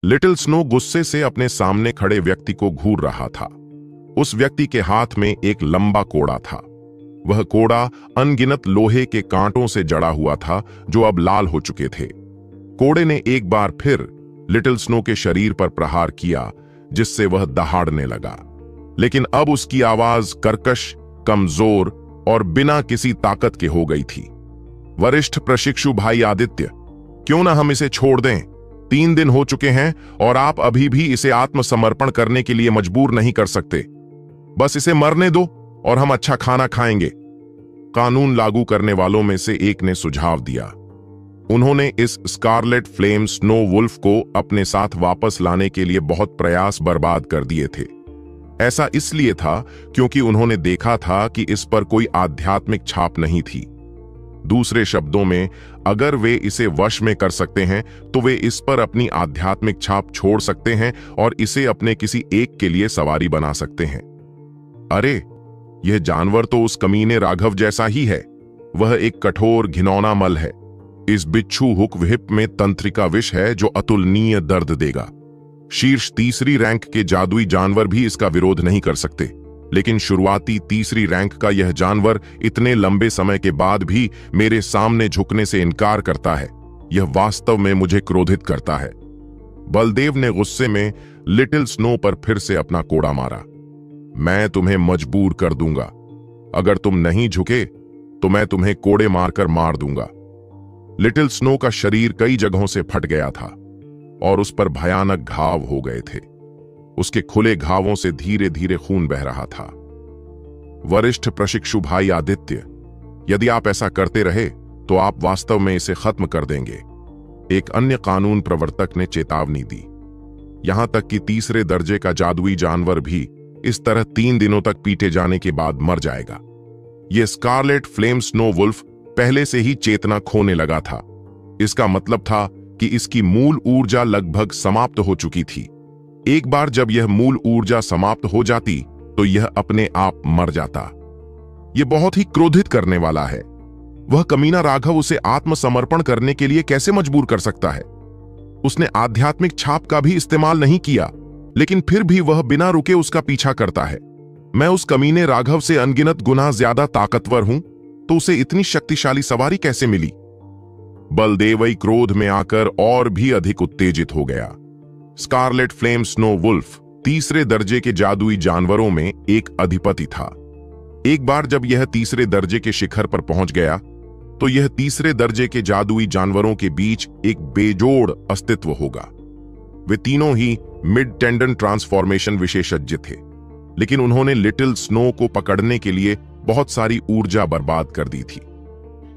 Little snow गुस्से से अपने सामने खड़े व्यक्ति को घूर रहा था। उस व्यक्ति के हाथ में एक लंबा कोड़ा था। वह कोड़ा अनगिनत लोहे के कांटों से जड़ा हुआ था जो अब लाल हो चुके थे। कोड़े ने एक बार फिर लिटिल स्नो के शरीर पर प्रहार किया, जिससे वह दहाड़ने लगा। लेकिन अब उसकी आवाज कर्कश, कमजोर और बिना किसी ताकत के हो गई थी। वरिष्ठ प्रशिक्षु भाई आदित्य, क्यों ना हम इसे छोड़ दें? 3 दिन हो चुके हैं और आप अभी भी इसे आत्मसमर्पण करने के लिए मजबूर नहीं कर सकते। बस इसे मरने दो और हम अच्छा खाना खाएंगे, कानून लागू करने वालों में से एक ने सुझाव दिया। उन्होंने इस स्कारलेट फ्लेम स्नो वुल्फ को अपने साथ वापस लाने के लिए बहुत प्रयास बर्बाद कर दिए थे। ऐसा इसलिए था क्योंकि उन्होंने देखा था कि इस पर कोई आध्यात्मिक छाप नहीं थी। दूसरे शब्दों में, अगर वे इसे वश में कर सकते हैं तो वे इस पर अपनी आध्यात्मिक छाप छोड़ सकते हैं और इसे अपने किसी एक के लिए सवारी बना सकते हैं। अरे, यह जानवर तो उस कमीने राघव जैसा ही है। वह एक कठोर घिनौना मल है। इस बिच्छू हुक विहिप में तंत्रिका विष है जो अतुलनीय दर्द देगा। शीर्ष तीसरी रैंक के जादुई जानवर भी इसका विरोध नहीं कर सकते, लेकिन शुरुआती तीसरी रैंक का यह जानवर इतने लंबे समय के बाद भी मेरे सामने झुकने से इनकार करता है। यह वास्तव में मुझे क्रोधित करता है। बलदेव ने गुस्से में लिटिल स्नो पर फिर से अपना कोड़ा मारा। मैं तुम्हें मजबूर कर दूंगा। अगर तुम नहीं झुके तो मैं तुम्हें कोड़े मारकर मार दूंगा। लिटिल स्नो का शरीर कई जगहों से फट गया था और उस पर भयानक घाव हो गए थे। उसके खुले घावों से धीरे धीरे खून बह रहा था। वरिष्ठ प्रशिक्षु भाई आदित्य, यदि आप ऐसा करते रहे तो आप वास्तव में इसे खत्म कर देंगे, एक अन्य कानून प्रवर्तक ने चेतावनी दी। यहां तक कि तीसरे दर्जे का जादुई जानवर भी इस तरह 3 दिनों तक पीटे जाने के बाद मर जाएगा। यह स्कारलेट फ्लेम स्नो वुल्फ पहले से ही चेतना खोने लगा था। इसका मतलब था कि इसकी मूल ऊर्जा लगभग समाप्त हो चुकी थी। एक बार जब यह मूल ऊर्जा समाप्त हो जाती तो यह अपने आप मर जाता। यह बहुत ही क्रोधित करने वाला है। वह कमीना राघव उसे आत्मसमर्पण करने के लिए कैसे मजबूर कर सकता है? उसने आध्यात्मिक छाप का भी इस्तेमाल नहीं किया, लेकिन फिर भी वह बिना रुके उसका पीछा करता है। मैं उस कमीने राघव से अनगिनत गुना ज्यादा ताकतवर हूं, तो उसे इतनी शक्तिशाली सवारी कैसे मिली? बलदेवई क्रोध में आकर और भी अधिक उत्तेजित हो गया। स्कारलेट फ्लेम स्नो वुल्फ तीसरे दर्जे के जादुई जानवरों में एक अधिपति था। एक बार जब यह तीसरे दर्जे के शिखर पर पहुंच गया तो यह तीसरे दर्जे के जादुई जानवरों के बीच एक बेजोड़ अस्तित्व होगा। वे तीनों ही मिड टेंडन ट्रांसफॉर्मेशन विशेषज्ञ थे, लेकिन उन्होंने लिटिल स्नो को पकड़ने के लिए बहुत सारी ऊर्जा बर्बाद कर दी थी।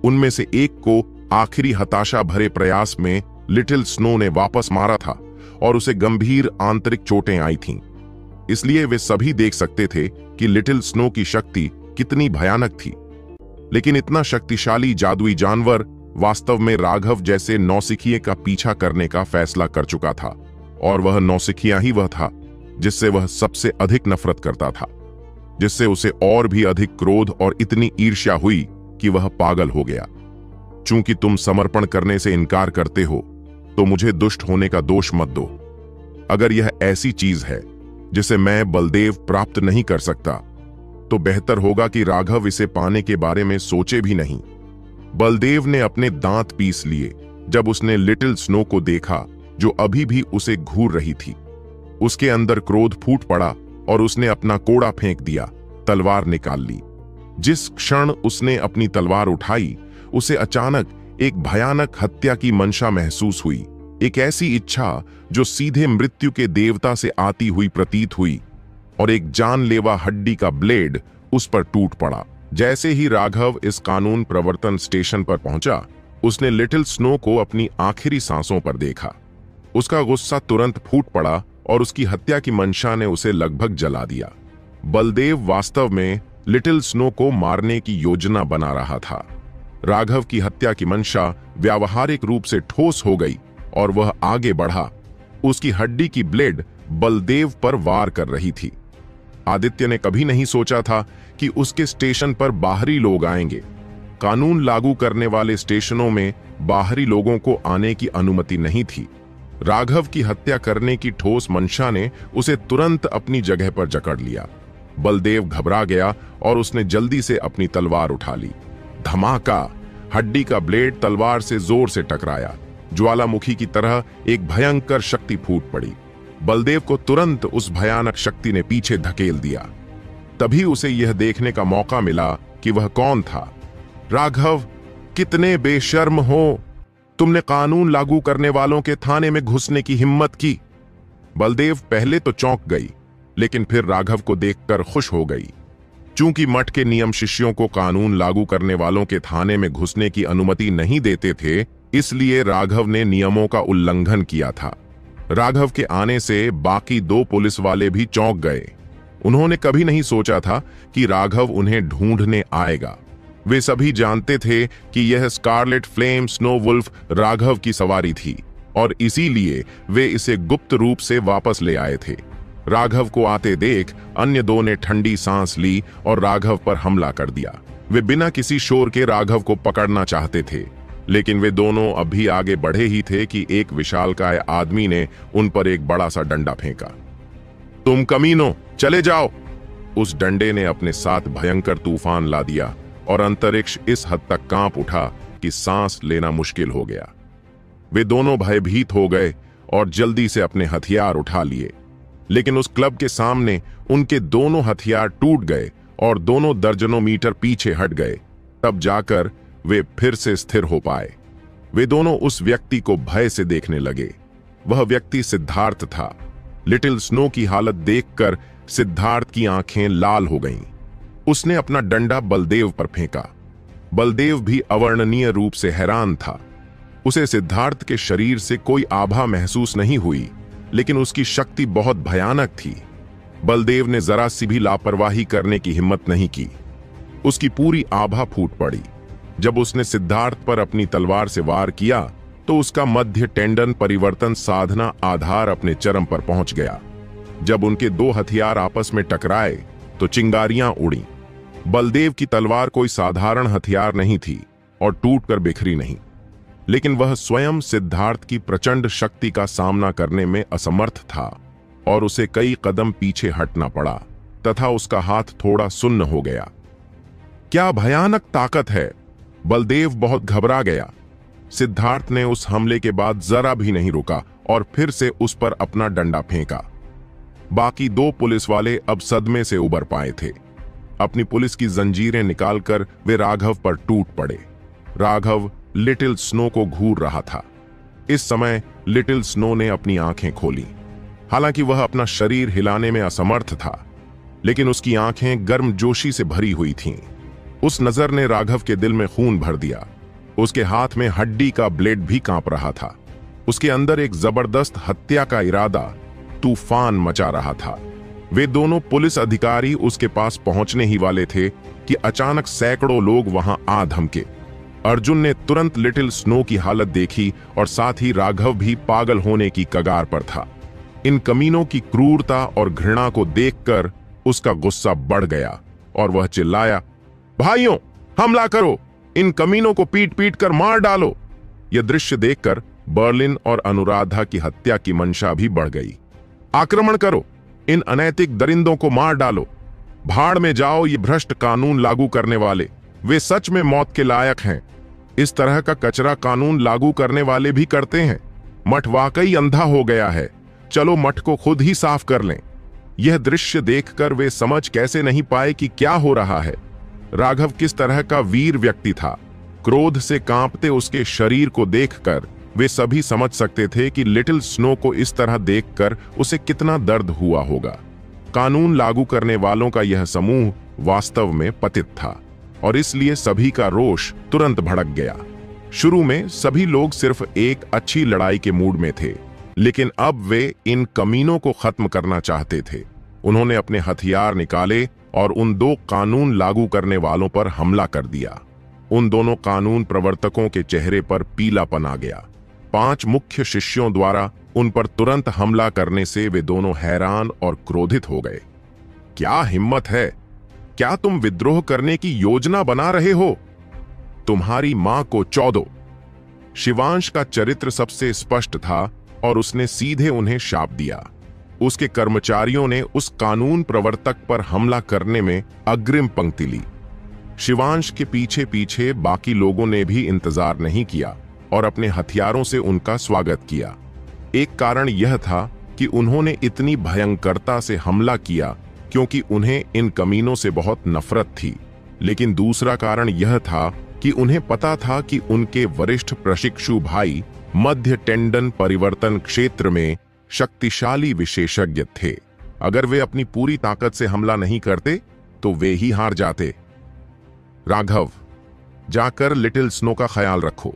उनमें से एक को आखिरी हताशा भरे प्रयास में लिटिल स्नो ने वापस मारा था और उसे गंभीर आंतरिक चोटें आई थीं। इसलिए वे सभी देख सकते थे कि लिटिल स्नो की शक्ति कितनी भयानक थी। लेकिन इतना शक्तिशाली जादुई जानवर वास्तव में राघव जैसे नौसिखिए का पीछा करने का फैसला कर चुका था, और वह नौसिखिया ही वह था जिससे वह सबसे अधिक नफरत करता था, जिससे उसे और भी अधिक क्रोध और इतनी ईर्ष्या हुई कि वह पागल हो गया। चूंकि तुम समर्पण करने से इनकार करते हो तो मुझे दुष्ट होने का दोष मत दो। अगर यह ऐसी चीज है जिसे मैं बलदेव प्राप्त नहीं कर सकता तो बेहतर होगा कि राघव इसे पाने के बारे में सोचे भी नहीं। बलदेव ने अपने दांत पीस लिए जब उसने लिटिल स्नो को देखा जो अभी भी उसे घूर रही थी। उसके अंदर क्रोध फूट पड़ा और उसने अपना कोड़ा फेंक दिया, तलवार निकाल ली। जिस क्षण उसने अपनी तलवार उठाई उसे अचानक एक भयानक हत्या की मंशा महसूस हुई, एक ऐसी इच्छा जो सीधे मृत्यु के देवता से आती हुई प्रतीत हुई, और एक जानलेवा हड्डी का ब्लेड उस पर टूट पड़ा। जैसे ही राघव इस कानून प्रवर्तन स्टेशन पर पहुंचा, उसने लिटिल स्नो को अपनी आखिरी सांसों पर देखा। उसका गुस्सा तुरंत फूट पड़ा और उसकी हत्या की मंशा ने उसे लगभग जला दिया। बलदेव वास्तव में लिटिल स्नो को मारने की योजना बना रहा था। राघव की हत्या की मंशा व्यावहारिक रूप से ठोस हो गई और वह आगे बढ़ा। उसकी हड्डी की ब्लेड बलदेव पर वार कर रही थी। आदित्य ने कभी नहीं सोचा था कि उसके स्टेशन पर बाहरी लोग आएंगे। कानून लागू करने वाले स्टेशनों में बाहरी लोगों को आने की अनुमति नहीं थी। राघव की हत्या करने की ठोस मंशा ने उसे तुरंत अपनी जगह पर जकड़ लिया। बलदेव घबरा गया और उसने जल्दी से अपनी तलवार उठा ली। धमाका! हड्डी का ब्लेड तलवार से जोर से टकराया। ज्वालामुखी की तरह एक भयंकर शक्ति फूट पड़ी। बलदेव को तुरंत उस भयानक शक्ति ने पीछे धकेल दिया। तभी उसे यह देखने का मौका मिला कि वह कौन था। राघव, कितने बेशर्म हो! तुमने कानून लागू करने वालों के थाने में घुसने की हिम्मत की। बलदेव पहले तो चौंक गई, लेकिन फिर राघव को देखकर खुश हो गई। चूंकि मठ के नियम शिष्यों को कानून लागू करने वालों के थाने में घुसने की अनुमति नहीं देते थे, इसलिए राघव ने नियमों का उल्लंघन किया था। राघव के आने से बाकी 2 पुलिस वाले भी चौंक गए। उन्होंने कभी नहीं सोचा था कि राघव उन्हें ढूंढने आएगा। वे सभी जानते थे कि यह scarlet flame snow wolf Raghav की सवारी थी और इसीलिए वे इसे गुप्त रूप से वापस ले आए थे। राघव को आते देख अन्य 2 ने ठंडी सांस ली और राघव पर हमला कर दिया। वे बिना किसी शोर के राघव को पकड़ना चाहते थे, लेकिन वे दोनों अभी आगे बढ़े ही थे कि एक विशालकाय आदमी ने उन पर एक बड़ा सा डंडा फेंका। तुम कमीनों, चले जाओ! उस डंडे ने अपने साथ भयंकर तूफान ला दिया और अंतरिक्ष इस हद तक कांप उठा कि सांस लेना मुश्किल हो गया। वे दोनों भयभीत हो गए और जल्दी से अपने हथियार उठा लिए, लेकिन उस क्लब के सामने उनके दोनों हथियार टूट गए और दोनों दर्जनों मीटर पीछे हट गए। तब जाकर वे फिर से स्थिर हो पाए। वे दोनों उस व्यक्ति को भय से देखने लगे। वह व्यक्ति सिद्धार्थ था। लिटिल स्नो की हालत देखकर सिद्धार्थ की आंखें लाल हो गईं। उसने अपना डंडा बलदेव पर फेंका। बलदेव भी अवर्णनीय रूप से हैरान था। उसे सिद्धार्थ के शरीर से कोई आभा महसूस नहीं हुई, लेकिन उसकी शक्ति बहुत भयानक थी। बलदेव ने जरा सी भी लापरवाही करने की हिम्मत नहीं की। उसकी पूरी आभा फूट पड़ी। जब उसने सिद्धार्थ पर अपनी तलवार से वार किया तो उसका मध्य टेंडन परिवर्तन साधना आधार अपने चरम पर पहुंच गया। जब उनके 2 हथियार आपस में टकराए तो चिंगारियां उड़ी। बलदेव की तलवार कोई साधारण हथियार नहीं थी और टूटकर बिखरी नहीं, लेकिन वह स्वयं सिद्धार्थ की प्रचंड शक्ति का सामना करने में असमर्थ था और उसे कई कदम पीछे हटना पड़ा तथा उसका हाथ थोड़ा सुन्न हो गया। क्या भयानक ताकत है! बलदेव बहुत घबरा गया। सिद्धार्थ ने उस हमले के बाद जरा भी नहीं रुका और फिर से उस पर अपना डंडा फेंका। बाकी 2 पुलिस वाले अब सदमे से उबर पाए थे। अपनी पुलिस की जंजीरें निकालकर वे राघव पर टूट पड़े। राघव लिटिल स्नो को घूर रहा था। इस समय लिटिल स्नो ने अपनी आंखें खोली। हालांकि वह अपना शरीर हिलाने में असमर्थ था, लेकिन उसकी आंखें गर्मजोशी से भरी हुई थीं। उस नजर ने राघव के दिल में खून भर दिया। उसके हाथ में हड्डी का ब्लेड भी कांप रहा था। उसके अंदर एक जबरदस्त हत्या का इरादा तूफान मचा रहा था। वे दोनों पुलिस अधिकारी उसके पास पहुंचने ही वाले थे कि अचानक सैकड़ों लोग वहां आ धमके। अर्जुन ने तुरंत लिटिल स्नो की हालत देखी और साथ ही राघव भी पागल होने की कगार पर था। इन कमीनों की क्रूरता और घृणा को देखकर उसका गुस्सा बढ़ गया और वह चिल्लाया, भाइयों, हमला करो! इन कमीनों को पीट पीट कर मार डालो! यह दृश्य देखकर बर्लिन और अनुराधा की हत्या की मंशा भी बढ़ गई। आक्रमण करो! इन अनैतिक दरिंदों को मार डालो! भाड़ में जाओ ये भ्रष्ट कानून लागू करने वाले! वे सच में मौत के लायक हैं। इस तरह का कचरा कानून लागू करने वाले भी करते हैं। मठ वाकई अंधा हो गया है। चलो मठ को खुद ही साफ कर लें। यह दृश्य देखकर वे समझ कैसे नहीं पाए कि क्या हो रहा है। राघव किस तरह का वीर व्यक्ति था। क्रोध से कांपते उसके शरीर को देखकर वे सभी समझ सकते थे कि लिटिल स्नो को इस तरह देखकर उसे कितना दर्द हुआ होगा। कानून लागू करने वालों का यह समूह वास्तव में पतित था और इसलिए सभी का रोष तुरंत भड़क गया। शुरू में सभी लोग सिर्फ एक अच्छी लड़ाई के मूड में थे, लेकिन अब वे इन कमीनों को खत्म करना चाहते थे। उन्होंने अपने हथियार निकाले और उन 2 कानून लागू करने वालों पर हमला कर दिया। उन दोनों कानून प्रवर्तकों के चेहरे पर पीलापन आ गया। 5 मुख्य शिष्यों द्वारा उन पर तुरंत हमला करने से वे दोनों हैरान और क्रोधित हो गए। क्या हिम्मत है! क्या तुम विद्रोह करने की योजना बना रहे हो? तुम्हारी मां को चौदो! शिवांश का चरित्र सबसे स्पष्ट था और उसने सीधे उन्हें शाप दिया। उसके कर्मचारियों ने उस कानून प्रवर्तक पर हमला करने में अग्रिम पंक्ति ली। शिवांश के पीछे पीछे बाकी लोगों ने भी इंतजार नहीं किया और अपने हथियारों से उनका स्वागत किया। एक कारण यह था कि उन्होंने इतनी भयंकरता से हमला किया क्योंकि उन्हें इन कमीनों से बहुत नफरत थी, लेकिन दूसरा कारण यह था कि उन्हें पता था कि उनके वरिष्ठ प्रशिक्षु भाई मध्य टेंडन परिवर्तन क्षेत्र में शक्तिशाली विशेषज्ञ थे। अगर वे अपनी पूरी ताकत से हमला नहीं करते तो वे ही हार जाते। राघव, जाकर लिटिल स्नो का ख्याल रखो।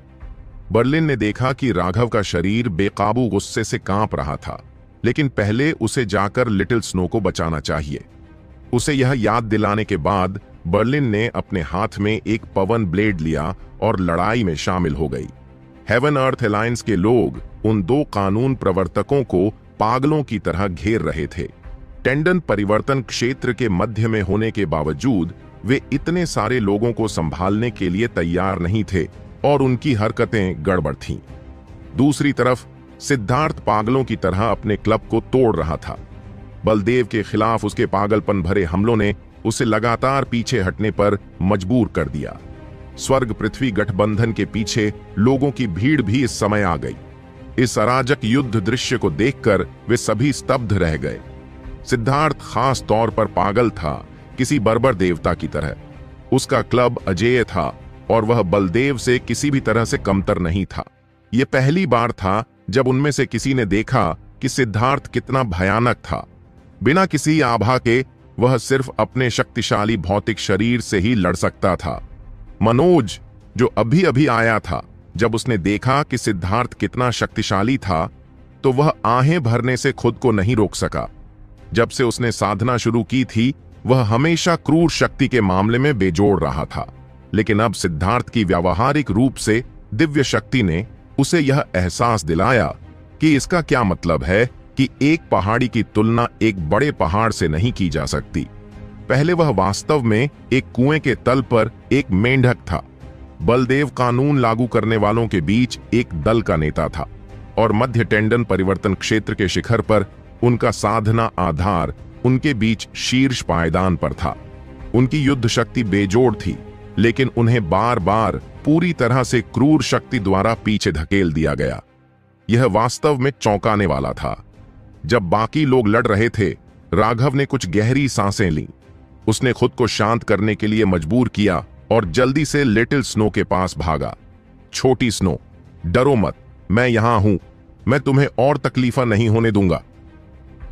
बर्लिन ने देखा कि राघव का शरीर बेकाबू गुस्से से कांप रहा था, लेकिन पहले उसे जाकर लिटिल स्नो को बचाना चाहिए। उसे यह याद दिलाने के बाद बर्लिन ने अपने हाथ में एक पवन ब्लेड लिया और लड़ाई में शामिल हो गई। हेवन अर्थ अलायंस के लोग उन दो कानून प्रवर्तकों को पागलों की तरह घेर रहे थे। टेंडन परिवर्तन क्षेत्र के मध्य में होने के बावजूद वे इतने सारे लोगों को संभालने के लिए तैयार नहीं थे और उनकी हरकतें गड़बड़ थीं। दूसरी तरफ सिद्धार्थ पागलों की तरह अपने क्लब को तोड़ रहा था। बलदेव के खिलाफ उसके पागलपन भरे हमलों ने उसे लगातार पीछे हटने पर मजबूर कर दिया। स्वर्ग पृथ्वी गठबंधन के पीछे लोगों की भीड़ भी इस समय आ गई। इस अराजक युद्ध दृश्य को देखकर वे सभी स्तब्ध रह गए। सिद्धार्थ खास तौर पर पागल था, किसी बर्बर देवता की तरह। उसका क्लब अजेय था और वह बलदेव से किसी भी तरह से कमतर नहीं था। यह पहली बार था जब उनमें से किसी ने देखा कि सिद्धार्थ कितना भयानक था। बिना किसी आभा के वह सिर्फ अपने शक्तिशाली भौतिक शरीर से ही लड़ सकता था। मनोज, जो अभी अभी आया था, जब उसने देखा कि सिद्धार्थ कितना शक्तिशाली था तो वह आहें भरने से खुद को नहीं रोक सका। जब से उसने साधना शुरू की थी वह हमेशा क्रूर शक्ति के मामले में बेजोड़ रहा था, लेकिन अब सिद्धार्थ की व्यावहारिक रूप से दिव्य शक्ति ने उसे यह एहसास दिलाया कि इसका क्या मतलब है कि एक पहाड़ी की तुलना एक बड़े पहाड़ से नहीं की जा सकती। पहले वह वास्तव में एक कुएं के तल पर एक मेंढक था। बलदेव कानून लागू करने वालों के बीच एक दल का नेता था और मध्य टेंडन परिवर्तन क्षेत्र के शिखर पर उनका साधना आधार उनके बीच शीर्ष पायदान पर था। उनकी युद्ध शक्ति बेजोड़ थी, लेकिन उन्हें बार बार पूरी तरह से क्रूर शक्ति द्वारा पीछे धकेल दिया गया। यह वास्तव में चौंकाने वाला था। जब बाकी लोग लड़ रहे थे, राघव ने कुछ गहरी सांसें लीं। उसने खुद को शांत करने के लिए मजबूर किया और जल्दी से लिटिल स्नो के पास भागा। छोटी स्नो, डरो मत, मैं यहां हूं, मैं तुम्हें और तकलीफा नहीं होने दूंगा।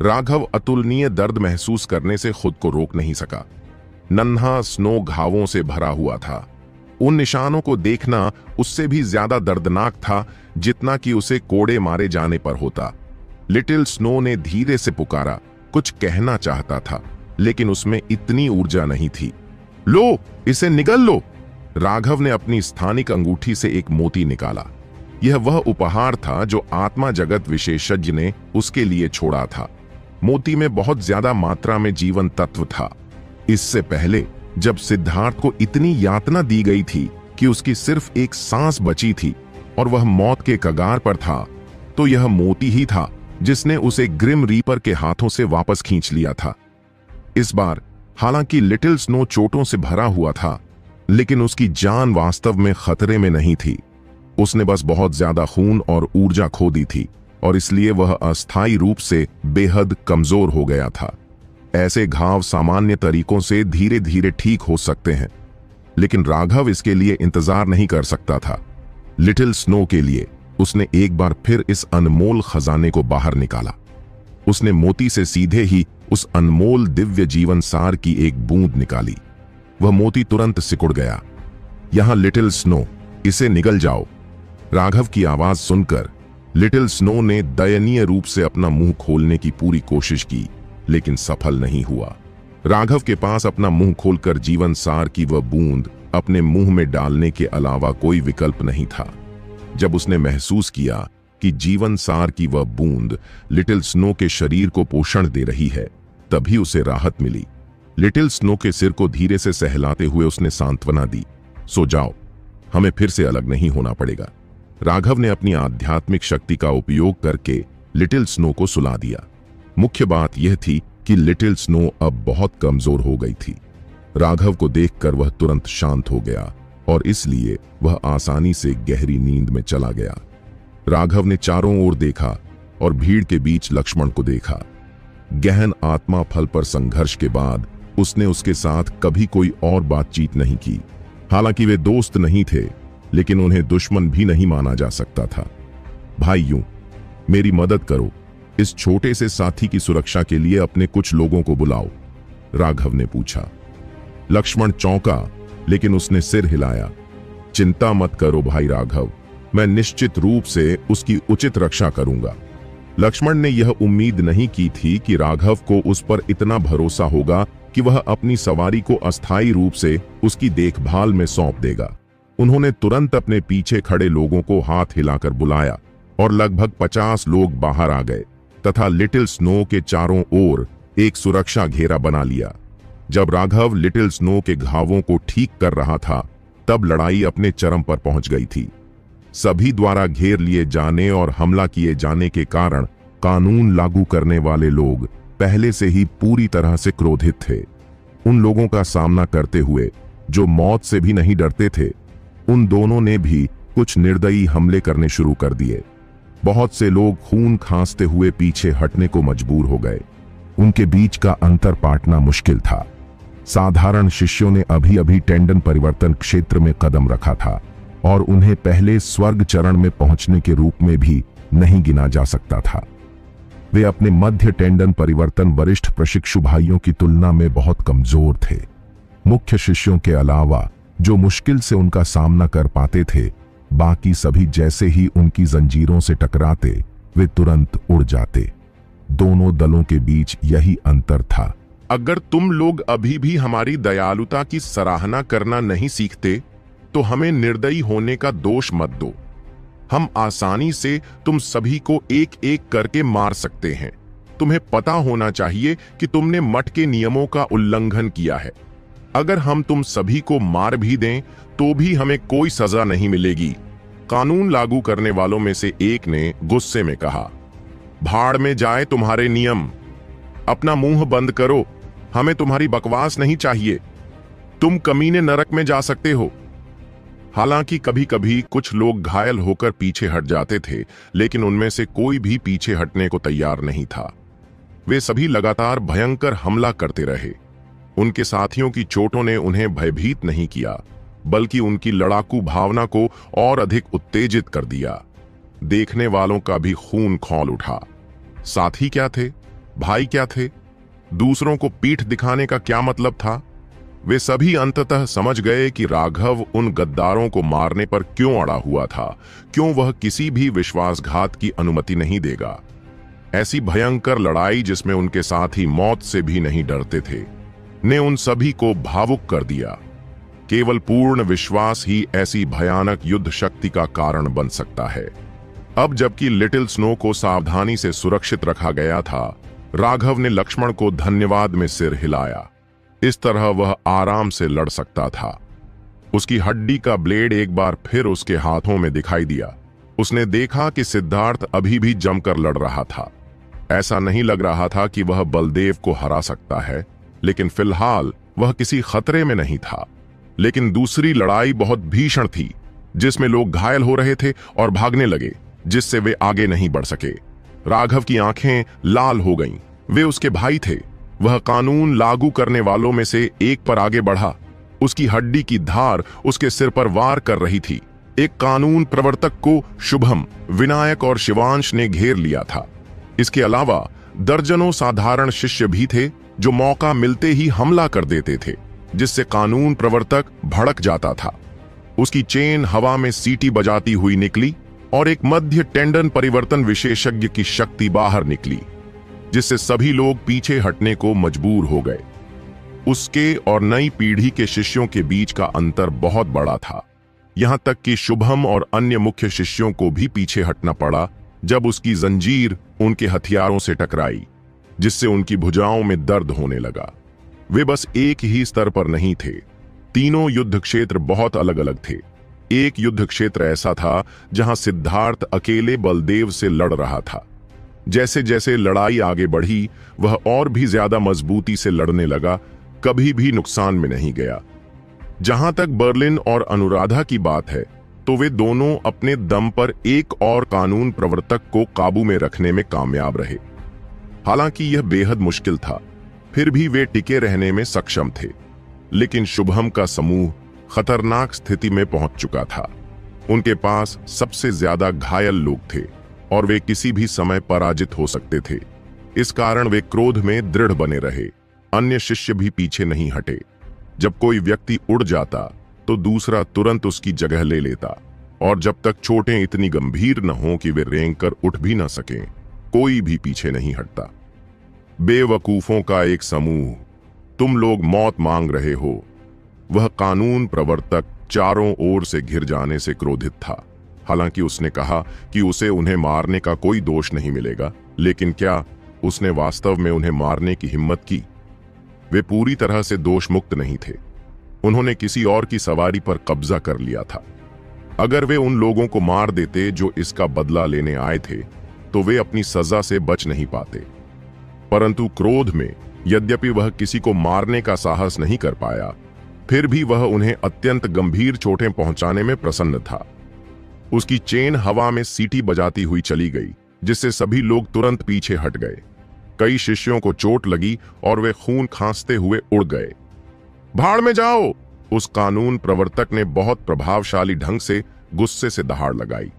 राघव अतुलनीय दर्द महसूस करने से खुद को रोक नहीं सका। नन्हा स्नो घावों से भरा हुआ था। उन निशानों को देखना उससे भी ज्यादा दर्दनाक था जितना कि उसे कोड़े मारे जाने पर होता। लिटिल स्नो ने धीरे से पुकारा, कुछ कहना चाहता था, लेकिन उसमें इतनी ऊर्जा नहीं थी। लो, इसे निगल लो। राघव ने अपनी स्थानिक अंगूठी से एक मोती निकाला। यह वह उपहार था जो आत्मा जगत विशेषज्ञ ने उसके लिए छोड़ा था। मोती में बहुत ज्यादा मात्रा में जीवन तत्व था। इससे पहले जब सिद्धार्थ को इतनी यातना दी गई थी कि उसकी सिर्फ एक सांस बची थी और वह मौत के कगार पर था, तो यह मोती ही था जिसने उसे ग्रिम रीपर के हाथों से वापस खींच लिया था। इस बार हालांकि लिटिल स्नो चोटों से भरा हुआ था, लेकिन उसकी जान वास्तव में खतरे में नहीं थी। उसने बस बहुत ज्यादा खून और ऊर्जा खो दी थी और इसलिए वह अस्थायी रूप से बेहद कमजोर हो गया था। ऐसे घाव सामान्य तरीकों से धीरे धीरे ठीक हो सकते हैं, लेकिन राघव इसके लिए इंतजार नहीं कर सकता था। लिटिल स्नो के लिए उसने एक बार फिर इस अनमोल खजाने को बाहर निकाला। उसने मोती से सीधे ही उस अनमोल दिव्य जीवन सार की एक बूंद निकाली। वह मोती तुरंत सिकुड़ गया। यहां लिटिल स्नो, इसे निगल जाओ। राघव की आवाज सुनकर लिटिल स्नो ने दयनीय रूप से अपना मुंह खोलने की पूरी कोशिश की, लेकिन सफल नहीं हुआ। राघव के पास अपना मुंह खोलकर जीवन सार की वह बूंद अपने मुंह में डालने के अलावा कोई विकल्प नहीं था। जब उसने महसूस किया कि जीवन सार की वह बूंद लिटिल स्नो के शरीर को पोषण दे रही है, तभी उसे राहत मिली। लिटिल स्नो के सिर को धीरे से सहलाते हुए उसने सांत्वना दी, सो जाओ, हमें फिर से अलग नहीं होना पड़ेगा। राघव ने अपनी आध्यात्मिक शक्ति का उपयोग करके लिटिल स्नो को सुला दिया। मुख्य बात यह थी कि लिटिल स्नो अब बहुत कमजोर हो गई थी। राघव को देखकर वह तुरंत शांत हो गया और इसलिए वह आसानी से गहरी नींद में चला गया। राघव ने चारों ओर देखा और भीड़ के बीच लक्ष्मण को देखा। गहन आत्मा फल पर संघर्ष के बाद उसने उसके साथ कभी कोई और बातचीत नहीं की। हालांकि वे दोस्त नहीं थे, लेकिन उन्हें दुश्मन भी नहीं माना जा सकता था। भाइयों, मेरी मदद करो, इस छोटे से साथी की सुरक्षा के लिए अपने कुछ लोगों को बुलाओ, राघव ने पूछा। लक्ष्मण चौंका, लेकिन उसने सिर हिलाया। चिंता मत करो भाई राघव, मैं निश्चित रूप से उसकी उचित रक्षा करूंगा। लक्ष्मण ने यह उम्मीद नहीं की थी कि राघव को उस पर इतना भरोसा होगा कि वह अपनी सवारी को अस्थायी रूप से उसकी देखभाल में सौंप देगा। उन्होंने तुरंत अपने पीछे खड़े लोगों को हाथ हिलाकर बुलाया और लगभग 50 लोग बाहर आ गए तथा लिटिल स्नो के चारों ओर एक सुरक्षा घेरा बना लिया। जब राघव लिटिल स्नो के घावों को ठीक कर रहा था, तब लड़ाई अपने चरम पर पहुंच गई थी। सभी द्वारा घेर लिए जाने और हमला किए जाने के कारण कानून लागू करने वाले लोग पहले से ही पूरी तरह से क्रोधित थे। उन लोगों का सामना करते हुए जो मौत से भी नहीं डरते थे, उन दोनों ने भी कुछ निर्दयी हमले करने शुरू कर दिए। बहुत से लोग खून खांसते हुए पीछे हटने को मजबूर हो गए। उनके बीच का अंतर पाटना मुश्किल था। साधारण शिष्यों ने अभी अभी टेंडन परिवर्तन क्षेत्र में कदम रखा था और उन्हें पहले स्वर्ग चरण में पहुंचने के रूप में भी नहीं गिना जा सकता था। वे अपने मध्य टेंडन परिवर्तन वरिष्ठ प्रशिक्षु भाइयों की तुलना में बहुत कमजोर थे। मुख्य शिष्यों के अलावा जो मुश्किल से उनका सामना कर पाते थे, बाकी सभी जैसे ही उनकी जंजीरों से टकराते वे तुरंत उड़ जाते। दोनों दलों के बीच यही अंतर था। अगर तुम लोग अभी भी हमारी दयालुता की सराहना करना नहीं सीखते तो हमें निर्दयी होने का दोष मत दो। हम आसानी से तुम सभी को एक एक करके मार सकते हैं। तुम्हें पता होना चाहिए कि तुमने मठ के नियमों का उल्लंघन किया है। अगर हम तुम सभी को मार भी दें तो भी हमें कोई सजा नहीं मिलेगी। कानून लागू करने वालों में से एक ने गुस्से में कहा, भाड़ में जाए तुम्हारे नियम, अपना मुंह बंद करो, हमें तुम्हारी बकवास नहीं चाहिए। तुम कमीने नरक में जा सकते हो। हालांकि कभी कभी कुछ लोग घायल होकर पीछे हट जाते थे, लेकिन उनमें से कोई भी पीछे हटने को तैयार नहीं था। वे सभी लगातार भयंकर हमला करते रहे। उनके साथियों की चोटों ने उन्हें भयभीत नहीं किया, बल्कि उनकी लड़ाकू भावना को और अधिक उत्तेजित कर दिया। देखने वालों का भी खून खौल उठा। साथी क्या थे, भाई क्या थे, दूसरों को पीठ दिखाने का क्या मतलब था? वे सभी अंततः समझ गए कि राघव उन गद्दारों को मारने पर क्यों अड़ा हुआ था, क्यों वह किसी भी विश्वासघात की अनुमति नहीं देगा। ऐसी भयंकर लड़ाई जिसमें उनके साथी मौत से भी नहीं डरते थे, ने उन सभी को भावुक कर दिया। केवल पूर्ण विश्वास ही ऐसी भयानक युद्ध शक्ति का कारण बन सकता है। अब जबकि लिटिल स्नो को सावधानी से सुरक्षित रखा गया था, राघव ने लक्ष्मण को धन्यवाद में सिर हिलाया। इस तरह वह आराम से लड़ सकता था। उसकी हड्डी का ब्लेड एक बार फिर उसके हाथों में दिखाई दिया। उसने देखा कि सिद्धार्थ अभी भी जमकर लड़ रहा था। ऐसा नहीं लग रहा था कि वह बलदेव को हरा सकता है, लेकिन फिलहाल वह किसी खतरे में नहीं था। लेकिन दूसरी लड़ाई बहुत भीषण थी, जिसमें लोग घायल हो रहे थे और भागने लगे, जिससे वे आगे नहीं बढ़ सके। राघव की आंखें लाल हो गईं। वे उसके भाई थे। वह कानून लागू करने वालों में से एक पर आगे बढ़ा। उसकी हड्डी की धार उसके सिर पर वार कर रही थी। एक कानून प्रवर्तक को शुभम, विनायक और शिवांश ने घेर लिया था। इसके अलावा दर्जनों साधारण शिष्य भी थे जो मौका मिलते ही हमला कर देते थे, जिससे कानून प्रवर्तक भड़क जाता था। उसकी चेन हवा में सीटी बजाती हुई निकली और एक मध्य टेंडन परिवर्तन विशेषज्ञ की शक्ति बाहर निकली, जिससे सभी लोग पीछे हटने को मजबूर हो गए। उसके और नई पीढ़ी के शिष्यों के बीच का अंतर बहुत बड़ा था। यहां तक कि शुभम और अन्य मुख्य शिष्यों को भी पीछे हटना पड़ा जब उसकी जंजीर उनके हथियारों से टकराई, जिससे उनकी भुजाओं में दर्द होने लगा। वे बस एक ही स्तर पर नहीं थे। तीनों युद्ध क्षेत्र बहुत अलग अलग थे। एक युद्ध क्षेत्र ऐसा था जहां सिद्धार्थ अकेले बलदेव से लड़ रहा था। जैसे जैसे लड़ाई आगे बढ़ी, वह और भी ज्यादा मजबूती से लड़ने लगा, कभी भी नुकसान में नहीं गया। जहां तक बर्लिन और अनुराधा की बात है, तो वे दोनों अपने दम पर एक और कानून प्रवर्तक को काबू में रखने में कामयाब रहे। हालांकि यह बेहद मुश्किल था, फिर भी वे टिके रहने में सक्षम थे। लेकिन शुभम का समूह खतरनाक स्थिति में पहुंच चुका था। उनके पास सबसे ज्यादा घायल लोग थे और वे किसी भी समय पराजित हो सकते थे। इस कारण वे क्रोध में दृढ़ बने रहे। अन्य शिष्य भी पीछे नहीं हटे। जब कोई व्यक्ति उड़ जाता तो दूसरा तुरंत उसकी जगह ले लेता, और जब तक चोटें इतनी गंभीर न हों कि वे रेंग कर उठ भी न सकें, कोई भी पीछे नहीं हटता। बेवकूफों का एक समूह, तुम लोग मौत मांग रहे हो। वह कानून प्रवर्तक चारों ओर से घिर जाने से क्रोधित था। हालांकि उसने कहा कि उसे उन्हें मारने का कोई दोष नहीं मिलेगा, लेकिन क्या उसने वास्तव में उन्हें मारने की हिम्मत की? वे पूरी तरह से दोष मुक्त नहीं थे। उन्होंने किसी और की सवारी पर कब्जा कर लिया था। अगर वे उन लोगों को मार देते जो इसका बदला लेने आए थे, तो वे अपनी सजा से बच नहीं पाते। परंतु क्रोध में यद्यपि वह किसी को मारने का साहस नहीं कर पाया, फिर भी वह उन्हें अत्यंत गंभीर चोटें पहुंचाने में प्रसन्न था। उसकी चेन हवा में सीटी बजाती हुई चली गई, जिससे सभी लोग तुरंत पीछे हट गए। कई शिष्यों को चोट लगी और वे खून खांसते हुए उड़ गए। भाड़ में जाओ! उस कानून प्रवर्तक ने बहुत प्रभावशाली ढंग से गुस्से से दहाड़ लगाई।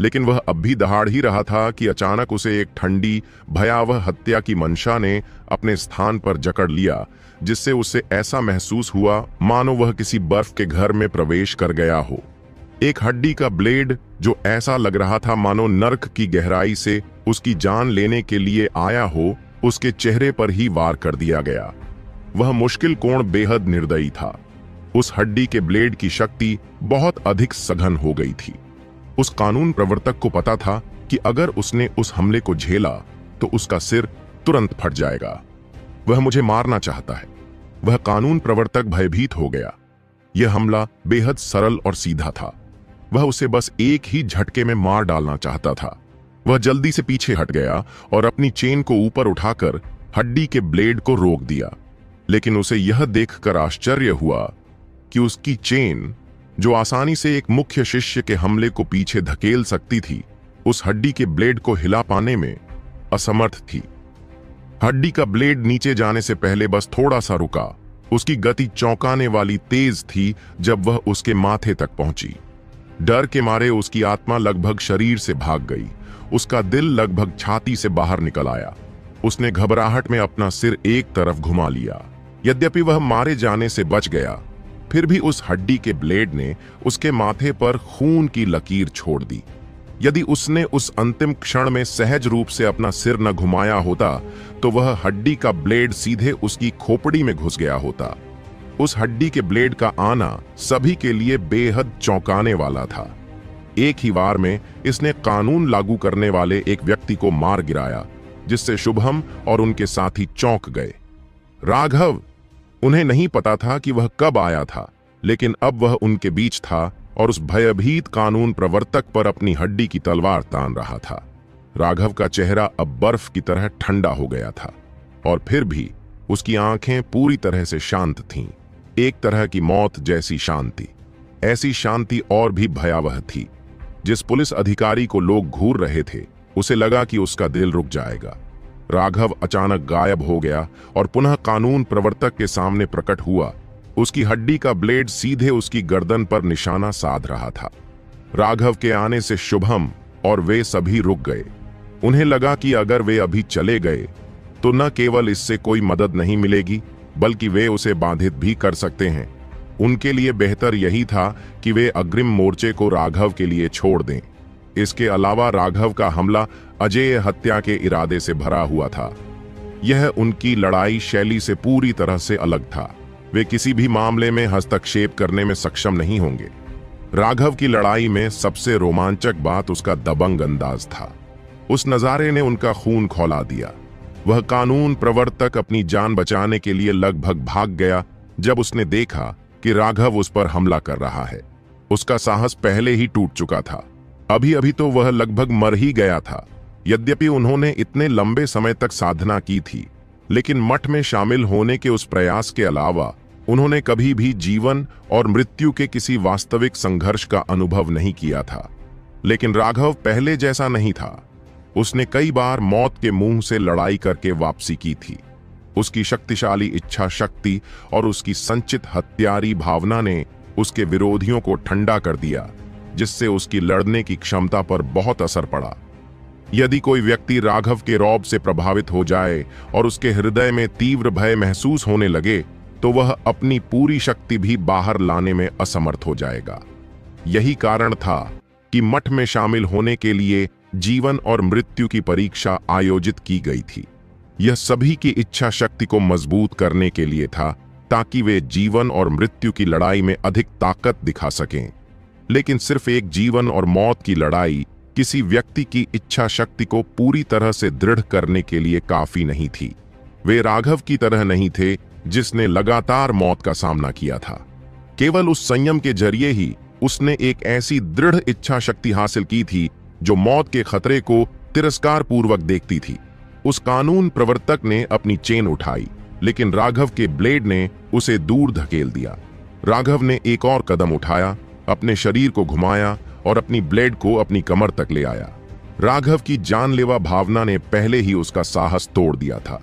लेकिन वह अब भी दहाड़ ही रहा था कि अचानक उसे एक ठंडी भयावह हत्या की मंशा ने अपने स्थान पर जकड़ लिया, जिससे उसे ऐसा महसूस हुआ मानो वह किसी बर्फ के घर में प्रवेश कर गया हो। एक हड्डी का ब्लेड, जो ऐसा लग रहा था मानो नर्क की गहराई से उसकी जान लेने के लिए आया हो, उसके चेहरे पर ही वार कर दिया गया। वह मुश्किल कोण बेहद निर्दयी था। उस हड्डी के ब्लेड की शक्ति बहुत अधिक सघन हो गई थी। उस कानून प्रवर्तक को पता था कि अगर उसने उस हमले को झेला तो उसका सिर तुरंत फट जाएगा। वह मुझे मारना चाहता है। वह कानून प्रवर्तक भयभीत हो गया। यह हमला बेहद सरल और सीधा था। वह उसे बस एक ही झटके में मार डालना चाहता था। वह जल्दी से पीछे हट गया और अपनी चेन को ऊपर उठाकर हड्डी के ब्लेड को रोक दिया। लेकिन उसे यह देखकर आश्चर्य हुआ कि उसकी चेन, जो आसानी से एक मुख्य शिष्य के हमले को पीछे धकेल सकती थी, उस हड्डी के ब्लेड को हिला पाने में असमर्थ थी। हड्डी का ब्लेड नीचे जाने से पहले बस थोड़ा सा रुका। उसकी गति चौंकाने वाली तेज थी जब वह उसके माथे तक पहुंची। डर के मारे उसकी आत्मा लगभग शरीर से भाग गई। उसका दिल लगभग छाती से बाहर निकल आया। उसने घबराहट में अपना सिर एक तरफ घुमा लिया। यद्यपि वह मारे जाने से बच गया, फिर भी उस हड्डी के ब्लेड ने उसके माथे पर खून की लकीर छोड़ दी। यदि उसने उस अंतिम क्षण में सहज रूप से अपना सिर न घुमाया होता, तो वह हड्डी का ब्लेड सीधे उसकी खोपड़ी में घुस गया होता। उस हड्डी के ब्लेड का आना सभी के लिए बेहद चौंकाने वाला था। एक ही वार में इसने कानून लागू करने वाले एक व्यक्ति को मार गिराया, जिससे शुभम और उनके साथी चौंक गए। राघव, उन्हें नहीं पता था कि वह कब आया था, लेकिन अब वह उनके बीच था और उस भयभीत कानून प्रवर्तक पर अपनी हड्डी की तलवार तान रहा था। राघव का चेहरा अब बर्फ की तरह ठंडा हो गया था, और फिर भी उसकी आंखें पूरी तरह से शांत थीं। एक तरह की मौत जैसी शांति। ऐसी शांति और भी भयावह थी। जिस पुलिस अधिकारी को लोग घूर रहे थे, उसे लगा कि उसका दिल रुक जाएगा। राघव अचानक गायब हो गया और पुनः कानून प्रवर्तक के सामने प्रकट हुआ। उसकी हड्डी का ब्लेड सीधे उसकी गर्दन पर निशाना साध रहा था। राघव के आने से शुभम और वे सभी रुक गए। उन्हें लगा कि अगर वे अभी चले गए तो न केवल इससे कोई मदद नहीं मिलेगी, बल्कि वे उसे बाधित भी कर सकते हैं। उनके लिए बेहतर यही था कि वे अग्रिम मोर्चे को राघव के लिए छोड़ दें। इसके अलावा राघव का हमला अजेय हत्या के इरादे से भरा हुआ था। यह उनकी लड़ाई शैली से पूरी तरह से अलग था। वे किसी भी मामले में हस्तक्षेप करने में सक्षम नहीं होंगे। राघव की लड़ाई में सबसे रोमांचक बात उसका दबंग अंदाज था। उस नजारे ने उनका खून खौला दिया। वह कानून प्रवर्तक अपनी जान बचाने के लिए लगभग भाग गया जब उसने देखा कि राघव उस पर हमला कर रहा है। उसका साहस पहले ही टूट चुका था। अभी अभी तो वह लगभग मर ही गया था। यद्यपि उन्होंने इतने लंबे समय तक साधना की थी, लेकिन मठ में शामिल होने के उस प्रयास के अलावा उन्होंने कभी भी जीवन और मृत्यु के किसी वास्तविक संघर्ष का अनुभव नहीं किया था। लेकिन राघव पहले जैसा नहीं था। उसने कई बार मौत के मुंह से लड़ाई करके वापसी की थी। उसकी शक्तिशाली इच्छा शक्ति और उसकी संचित हत्यारी भावना ने उसके विरोधियों को ठंडा कर दिया, जिससे उसकी लड़ने की क्षमता पर बहुत असर पड़ा। यदि कोई व्यक्ति राघव के रौब से प्रभावित हो जाए और उसके हृदय में तीव्र भय महसूस होने लगे, तो वह अपनी पूरी शक्ति भी बाहर लाने में असमर्थ हो जाएगा। यही कारण था कि मठ में शामिल होने के लिए जीवन और मृत्यु की परीक्षा आयोजित की गई थी। यह सभी की इच्छा शक्ति को मजबूत करने के लिए था, ताकि वे जीवन और मृत्यु की लड़ाई में अधिक ताकत दिखा सकें। लेकिन सिर्फ एक जीवन और मौत की लड़ाई किसी व्यक्ति की इच्छा शक्ति को पूरी तरह से दृढ़ करने के लिए काफी नहीं थी। वे राघव की तरह नहीं थे, जिसने लगातार मौत का सामना किया था। केवल उस संयम के जरिए ही उसने एक ऐसी दृढ़ इच्छा शक्ति हासिल की थी जो मौत के खतरे को तिरस्कार पूर्वक देखती थी। उस कानून प्रवर्तक ने अपनी चेन उठाई, लेकिन राघव के ब्लेड ने उसे दूर धकेल दिया। राघव ने एक और कदम उठाया, अपने शरीर को घुमाया और अपनी ब्लेड को अपनी कमर तक ले आया। राघव की जानलेवा भावना ने पहले ही उसका साहस तोड़ दिया था।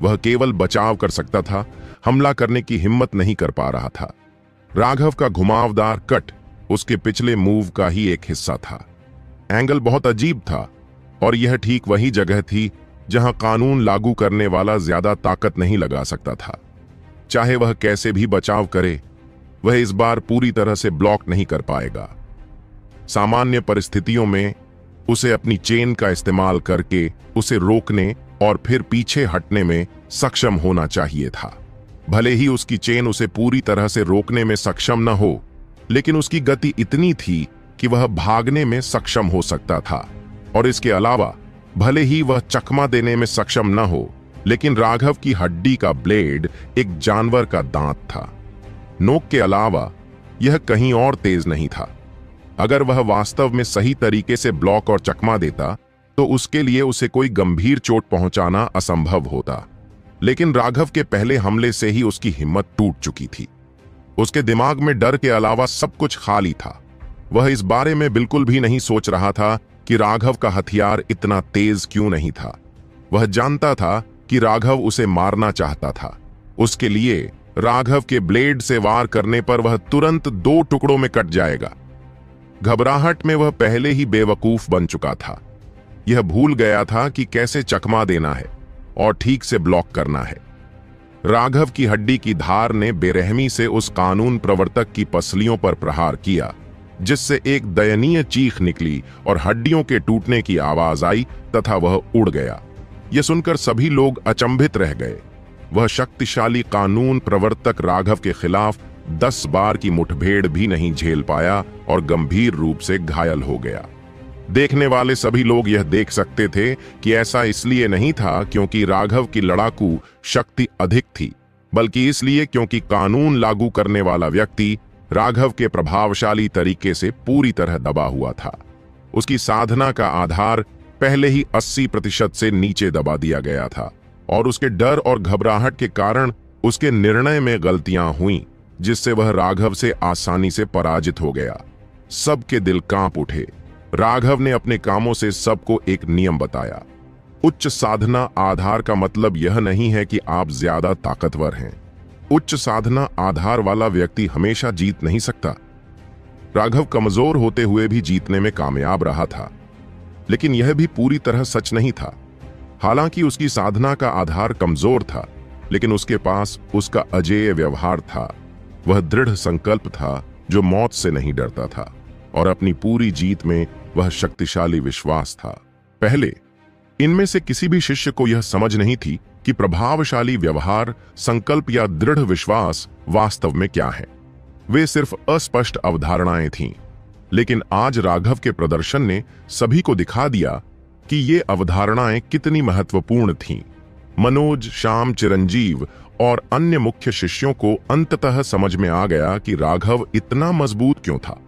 वह केवल बचाव कर सकता था, हमला करने की हिम्मत नहीं कर पा रहा था। राघव का घुमावदार कट उसके पिछले मूव का ही एक हिस्सा था। एंगल बहुत अजीब था, और यह ठीक वही जगह थी जहां कानून लागू करने वाला ज्यादा ताकत नहीं लगा सकता था। चाहे वह कैसे भी बचाव करे, वह इस बार पूरी तरह से ब्लॉक नहीं कर पाएगा। सामान्य परिस्थितियों में उसे अपनी चेन का इस्तेमाल करके उसे रोकने और फिर पीछे हटने में सक्षम होना चाहिए था। भले ही उसकी चेन उसे पूरी तरह से रोकने में सक्षम न हो, लेकिन उसकी गति इतनी थी कि वह भागने में सक्षम हो सकता था। और इसके अलावा भले ही वह चकमा देने में सक्षम न हो, लेकिन राघव की हड्डी का ब्लेड एक जानवर का दांत था। नोक के अलावा यह कहीं और तेज नहीं था। अगर वह वास्तव में सही तरीके से ब्लॉक और चकमा देता, तो उसके लिए उसे कोई गंभीर चोट पहुंचाना असंभव होता। लेकिन राघव के पहले हमले से ही उसकी हिम्मत टूट चुकी थी। उसके दिमाग में डर के अलावा सब कुछ खाली था। वह इस बारे में बिल्कुल भी नहीं सोच रहा था कि राघव का हथियार इतना तेज क्यों नहीं था। वह जानता था कि राघव उसे मारना चाहता था। उसके लिए राघव के ब्लेड से वार करने पर वह तुरंत 2 टुकड़ों में कट जाएगा। घबराहट में वह पहले ही बेवकूफ बन चुका था। यह भूल गया था कि कैसे चकमा देना है और ठीक से ब्लॉक करना है। राघव की हड्डी की धार ने बेरहमी से उस कानून प्रवर्तक की पसलियों पर प्रहार किया, जिससे एक दयनीय चीख निकली और हड्डियों के टूटने की आवाज आई तथा वह उड़ गया। यह सुनकर सभी लोग अचंभित रह गए। वह शक्तिशाली कानून प्रवर्तक राघव के खिलाफ 10 बार की मुठभेड़ भी नहीं झेल पाया और गंभीर रूप से घायल हो गया। देखने वाले सभी लोग यह देख सकते थे कि ऐसा इसलिए नहीं था क्योंकि राघव की लड़ाकू शक्ति अधिक थी, बल्कि इसलिए क्योंकि कानून लागू करने वाला व्यक्ति राघव के प्रभावशाली तरीके से पूरी तरह दबा हुआ था। उसकी साधना का आधार पहले ही 80% से नीचे दबा दिया गया था, और उसके डर और घबराहट के कारण उसके निर्णय में गलतियां हुईं, जिससे वह राघव से आसानी से पराजित हो गया। सबके दिल कांप उठे। राघव ने अपने कामों से सबको एक नियम बताया। उच्च साधना आधार का मतलब यह नहीं है कि आप ज्यादा ताकतवर हैं। उच्च साधना आधार वाला व्यक्ति हमेशा जीत नहीं सकता। राघव कमजोर होते हुए भी जीतने में कामयाब रहा था, लेकिन यह भी पूरी तरह सच नहीं था। हालांकि उसकी साधना का आधार कमजोर था, लेकिन उसके पास उसका अजेय व्यवहार था। वह दृढ़ संकल्प था जो मौत से नहीं डरता था, और अपनी पूरी जीत में वह शक्तिशाली विश्वास था। पहले इनमें से किसी भी शिष्य को यह समझ नहीं थी कि प्रभावशाली व्यवहार, संकल्प या दृढ़ विश्वास वास्तव में क्या है। वे सिर्फ अस्पष्ट अवधारणाएं थीं। लेकिन आज राघव के प्रदर्शन ने सभी को दिखा दिया कि ये अवधारणाएं कितनी महत्वपूर्ण थीं। मनोज, श्याम, चिरंजीव और अन्य मुख्य शिष्यों को अंततः समझ में आ गया कि राघव इतना मजबूत क्यों था।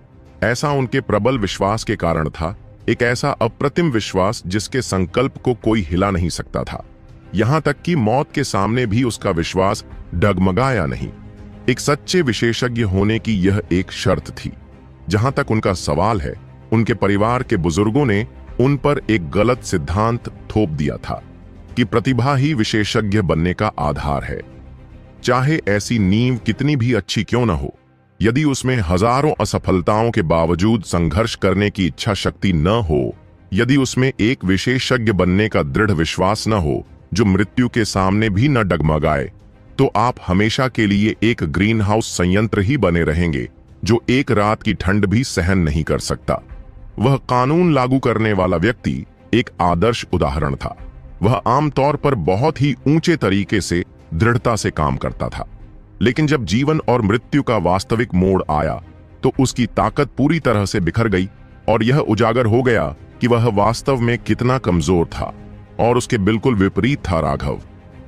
ऐसा उनके प्रबल विश्वास के कारण था, एक ऐसा अप्रतिम विश्वास जिसके संकल्प को कोई हिला नहीं सकता था। यहां तक कि मौत के सामने भी उसका विश्वास डगमगाया नहीं। एक सच्चे विशेषज्ञ होने की यह एक शर्त थी। जहां तक उनका सवाल है, उनके परिवार के बुजुर्गों ने उन पर एक गलत सिद्धांत थोप दिया था कि प्रतिभा ही विशेषज्ञ बनने का आधार है। चाहे ऐसी नींव कितनी भी अच्छी क्यों न हो, यदि उसमें हजारों असफलताओं के बावजूद संघर्ष करने की इच्छा शक्ति न हो, यदि उसमें एक विशेषज्ञ बनने का दृढ़ विश्वास न हो जो मृत्यु के सामने भी न डगमगाए, तो आप हमेशा के लिए एक ग्रीन हाउस संयंत्र ही बने रहेंगे जो एक रात की ठंड भी सहन नहीं कर सकता। वह कानून लागू करने वाला व्यक्ति एक आदर्श उदाहरण था। वह आमतौर पर बहुत ही ऊंचे तरीके से दृढ़ता से काम करता था, लेकिन जब जीवन और मृत्यु का वास्तविक मोड़ आया तो उसकी ताकत पूरी तरह से बिखर गई और यह उजागर हो गया कि वह वास्तव में कितना कमजोर था। और उसके बिल्कुल विपरीत था राघव।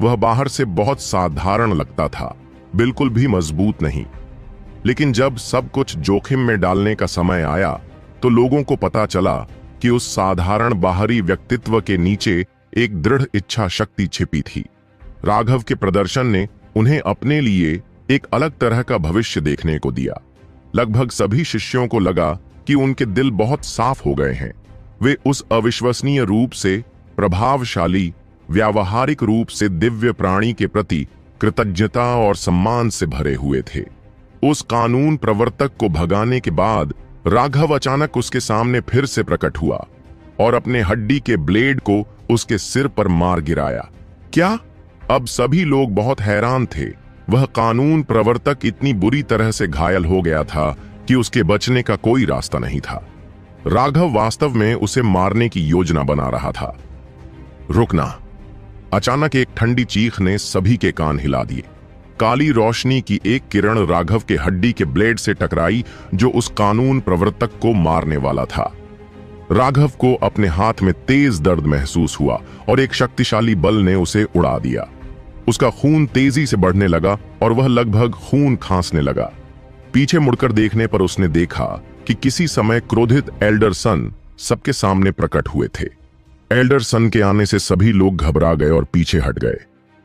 वह बाहर से बहुत साधारण लगता था, बिल्कुल भी मजबूत नहीं, लेकिन जब सब कुछ जोखिम में डालने का समय आया तो लोगों को पता चला कि उस साधारण बाहरी व्यक्तित्व के नीचे एक दृढ़ इच्छा शक्ति छिपी थी। राघव के प्रदर्शन ने उन्हें अपने लिए एक अलग तरह का भविष्य देखने को दिया। लगभग सभी शिष्यों को लगा कि उनके दिल बहुत साफ हो गए हैं। वे उस अविश्वसनीय रूप से प्रभावशाली, व्यावहारिक रूप से दिव्य प्राणी के प्रति कृतज्ञता और सम्मान से भरे हुए थे। उस कानून प्रवर्तक को भगाने के बाद राघव अचानक उसके सामने फिर से प्रकट हुआ और अपने हड्डी के ब्लेड को उसके सिर पर मार गिराया। क्या? अब सभी लोग बहुत हैरान थे। वह कानून प्रवर्तक इतनी बुरी तरह से घायल हो गया था कि उसके बचने का कोई रास्ता नहीं था। राघव वास्तव में उसे मारने की योजना बना रहा था। रुकना! अचानक एक ठंडी चीख ने सभी के कान हिला दिए। काली रोशनी की एक किरण राघव के हड्डी के ब्लेड से टकराई जो उस कानून प्रवर्तक को मारने वाला था। राघव को अपने हाथ में तेज दर्द महसूस हुआ और एक शक्तिशाली बल ने उसे उड़ा दिया। उसका खून तेजी से बढ़ने लगा और वह लगभग खून खांसने लगा। पीछे मुड़कर देखने पर उसने देखा कि किसी समय क्रोधित एल्डरसन सबके सामने प्रकट हुए थे। एल्डरसन के आने से सभी लोग घबरा गए और पीछे हट गए।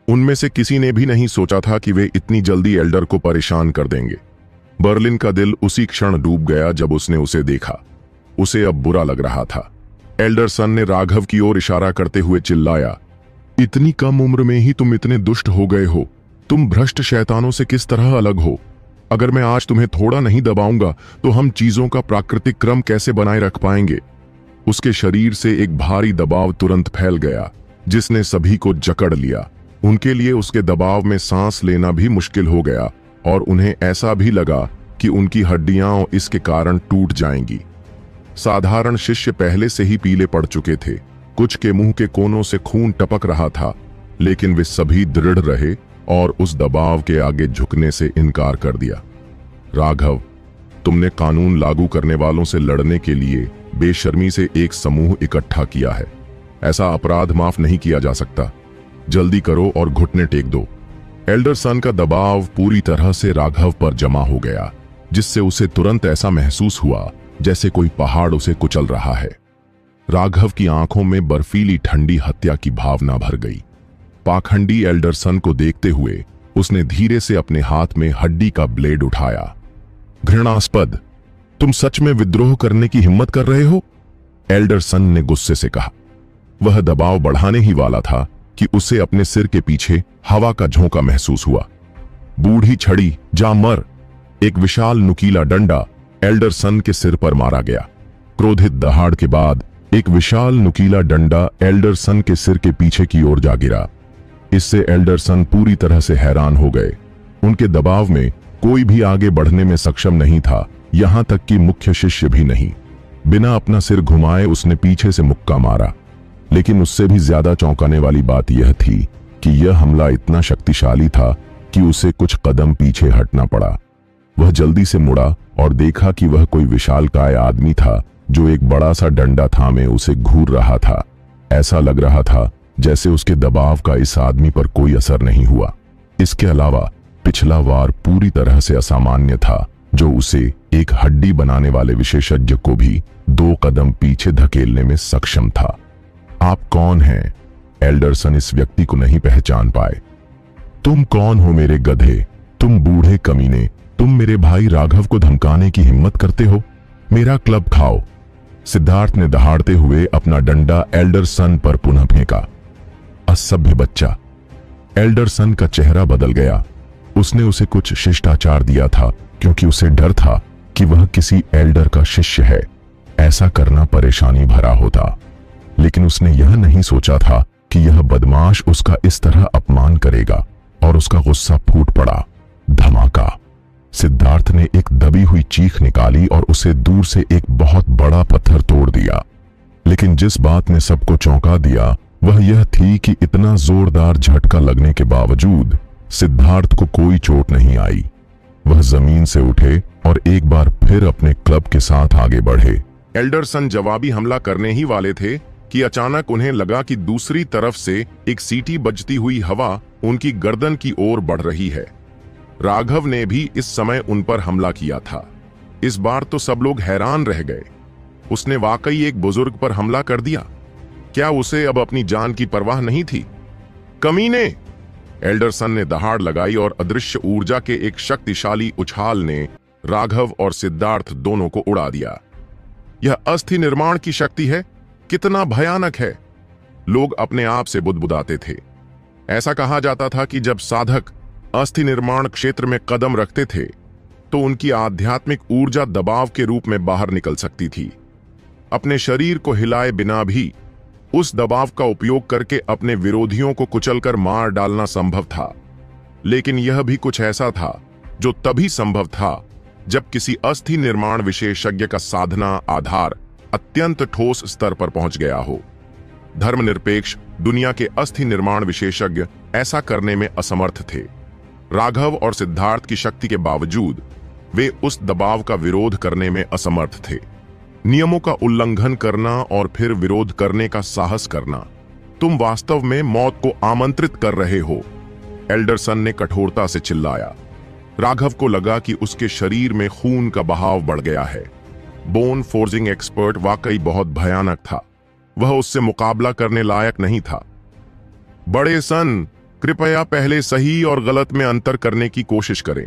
उनमें से किसी ने भी नहीं सोचा था कि वे इतनी जल्दी एल्डर को परेशान कर देंगे। बर्लिन का दिल उसी क्षण डूब गया जब उसने उसे देखा। उसे अब बुरा लग रहा था। एल्डरसन ने राघव की ओर इशारा करते हुए चिल्लाया, इतनी कम उम्र में ही तुम इतने दुष्ट हो गए हो। तुम भ्रष्ट शैतानों से किस तरह अलग हो? अगर मैं आज तुम्हें थोड़ा नहीं दबाऊंगा तो हम चीजों का प्राकृतिक क्रम कैसे बनाए रख पाएंगे? उसके शरीर से एक भारी दबाव तुरंत फैल गया जिसने सभी को जकड़ लिया। उनके लिए उसके दबाव में सांस लेना भी मुश्किल हो गया और उन्हें ऐसा भी लगा कि उनकी हड्डियां इसके कारण टूट जाएंगी। साधारण शिष्य पहले से ही पीले पड़ चुके थे। कुछ के मुंह के कोनों से खून टपक रहा था, लेकिन वे सभी दृढ़ रहे और उस दबाव के आगे झुकने से इनकार कर दिया। राघव, तुमने कानून लागू करने वालों से लड़ने के लिए बेशर्मी से एक समूह इकट्ठा किया है। ऐसा अपराध माफ नहीं किया जा सकता। जल्दी करो और घुटने टेक दो। एल्डरसन का दबाव पूरी तरह से राघव पर जमा हो गया, जिससे उसे तुरंत ऐसा महसूस हुआ जैसे कोई पहाड़ उसे कुचल रहा है। राघव की आंखों में बर्फीली ठंडी हत्या की भावना भर गई। पाखंडी एल्डरसन को देखते हुए उसने धीरे से अपने हाथ में हड्डी का ब्लेड उठाया। घृणास्पद! तुम सच में विद्रोह करने की हिम्मत कर रहे हो? एल्डरसन ने गुस्से से कहा। वह दबाव बढ़ाने ही वाला था कि उसे अपने सिर के पीछे हवा का झोंका महसूस हुआ। बूढ़ी छड़ी, जा मर! एक विशाल नुकीला डंडा एल्डरसन के सिर पर मारा गया। क्रोधित दहाड़ के बाद एक विशाल नुकीला डंडा एल्डरसन के सिर के पीछे की ओर जा गिरा। इससे एल्डरसन पूरी तरह से हैरान हो गए। उनके दबाव में कोई भी आगे बढ़ने में सक्षम नहीं था, यहां तक कि मुख्य शिष्य भी नहीं। बिना अपना सिर घुमाए उसने पीछे से मुक्का मारा। लेकिन उससे भी ज्यादा चौंकाने वाली बात यह थी कि यह हमला इतना शक्तिशाली था कि उसे कुछ कदम पीछे हटना पड़ा। वह जल्दी से मुड़ा और देखा कि वह कोई विशालकाय आदमी था जो एक बड़ा सा डंडा थामे उसे घूर रहा था। ऐसा लग रहा था जैसे उसके दबाव का इस आदमी पर कोई असर नहीं हुआ। इसके अलावा पिछला वार पूरी तरह से असामान्य था, जो उसे एक हड्डी बनाने वाले विशेषज्ञ को भी 2 कदम पीछे धकेलने में सक्षम था। आप कौन हैं? एल्डरसन इस व्यक्ति को नहीं पहचान पाए। तुम कौन हो मेरे गधे? तुम बूढ़े कमीने, तुम मेरे भाई राघव को धमकाने की हिम्मत करते हो? मेरा क्लब खाओ। सिद्धार्थ ने दहाड़ते हुए अपना डंडा एल्डरसन पर पुनः फेंका। असभ्य बच्चा। एल्डरसन का चेहरा बदल गया। उसने उसे कुछ शिष्टाचार दिया था क्योंकि उसे डर था कि वह किसी एल्डर का शिष्य है। ऐसा करना परेशानी भरा होता, लेकिन उसने यह नहीं सोचा था कि यह बदमाश उसका इस तरह अपमान करेगा, और उसका गुस्सा फूट पड़ा। धमाका। सिद्धार्थ ने एक दबी हुई चीख निकाली और उसे दूर से एक बहुत बड़ा पत्थर तोड़ दिया। लेकिन जिस बात ने सबको चौंका दिया वह यह थी कि इतना जोरदार झटका लगने के बावजूद सिद्धार्थ को कोई चोट नहीं आई। वह जमीन से उठे और एक बार फिर अपने क्लब के साथ आगे बढ़े। एल्डरसन जवाबी हमला करने ही वाले थे कि अचानक उन्हें लगा कि दूसरी तरफ से एक सीटी बजती हुई हवा उनकी गर्दन की ओर बढ़ रही है। राघव ने भी इस समय उन पर हमला किया था। इस बार तो सब लोग हैरान रह गए। उसने वाकई एक बुजुर्ग पर हमला कर दिया। क्या उसे अब अपनी जान की परवाह नहीं थी? कमीने! एल्डरसन ने दहाड़ लगाई और अदृश्य ऊर्जा के एक शक्तिशाली उछाल ने राघव और सिद्धार्थ दोनों को उड़ा दिया। यह अस्थि निर्माण की शक्ति है। कितना भयानक है! लोग अपने आप से बुदबुदाते थे। ऐसा कहा जाता था कि जब साधक अस्थि निर्माण क्षेत्र में कदम रखते थे तो उनकी आध्यात्मिक ऊर्जा दबाव के रूप में बाहर निकल सकती थी। अपने शरीर को हिलाए बिना भी उस दबाव का उपयोग करके अपने विरोधियों को कुचलकर मार डालना संभव था। लेकिन यह भी कुछ ऐसा था जो तभी संभव था जब किसी अस्थि निर्माण विशेषज्ञ का साधना आधार अत्यंत ठोस स्तर पर पहुंच गया हो। धर्मनिरपेक्ष दुनिया के अस्थि निर्माण विशेषज्ञ ऐसा करने में असमर्थ थे। राघव और सिद्धार्थ की शक्ति के बावजूद वे उस दबाव का विरोध करने में असमर्थ थे। नियमों का उल्लंघन करना और फिर विरोध करने का साहस करना, तुम वास्तव में मौत को आमंत्रित कर रहे हो। एल्डरसन ने कठोरता से चिल्लाया। राघव को लगा कि उसके शरीर में खून का बहाव बढ़ गया है। बोन फोर्जिंग एक्सपर्ट वाकई बहुत भयानक था। वह उससे मुकाबला करने लायक नहीं था। बड़े सन, कृपया पहले सही और गलत में अंतर करने की कोशिश करें।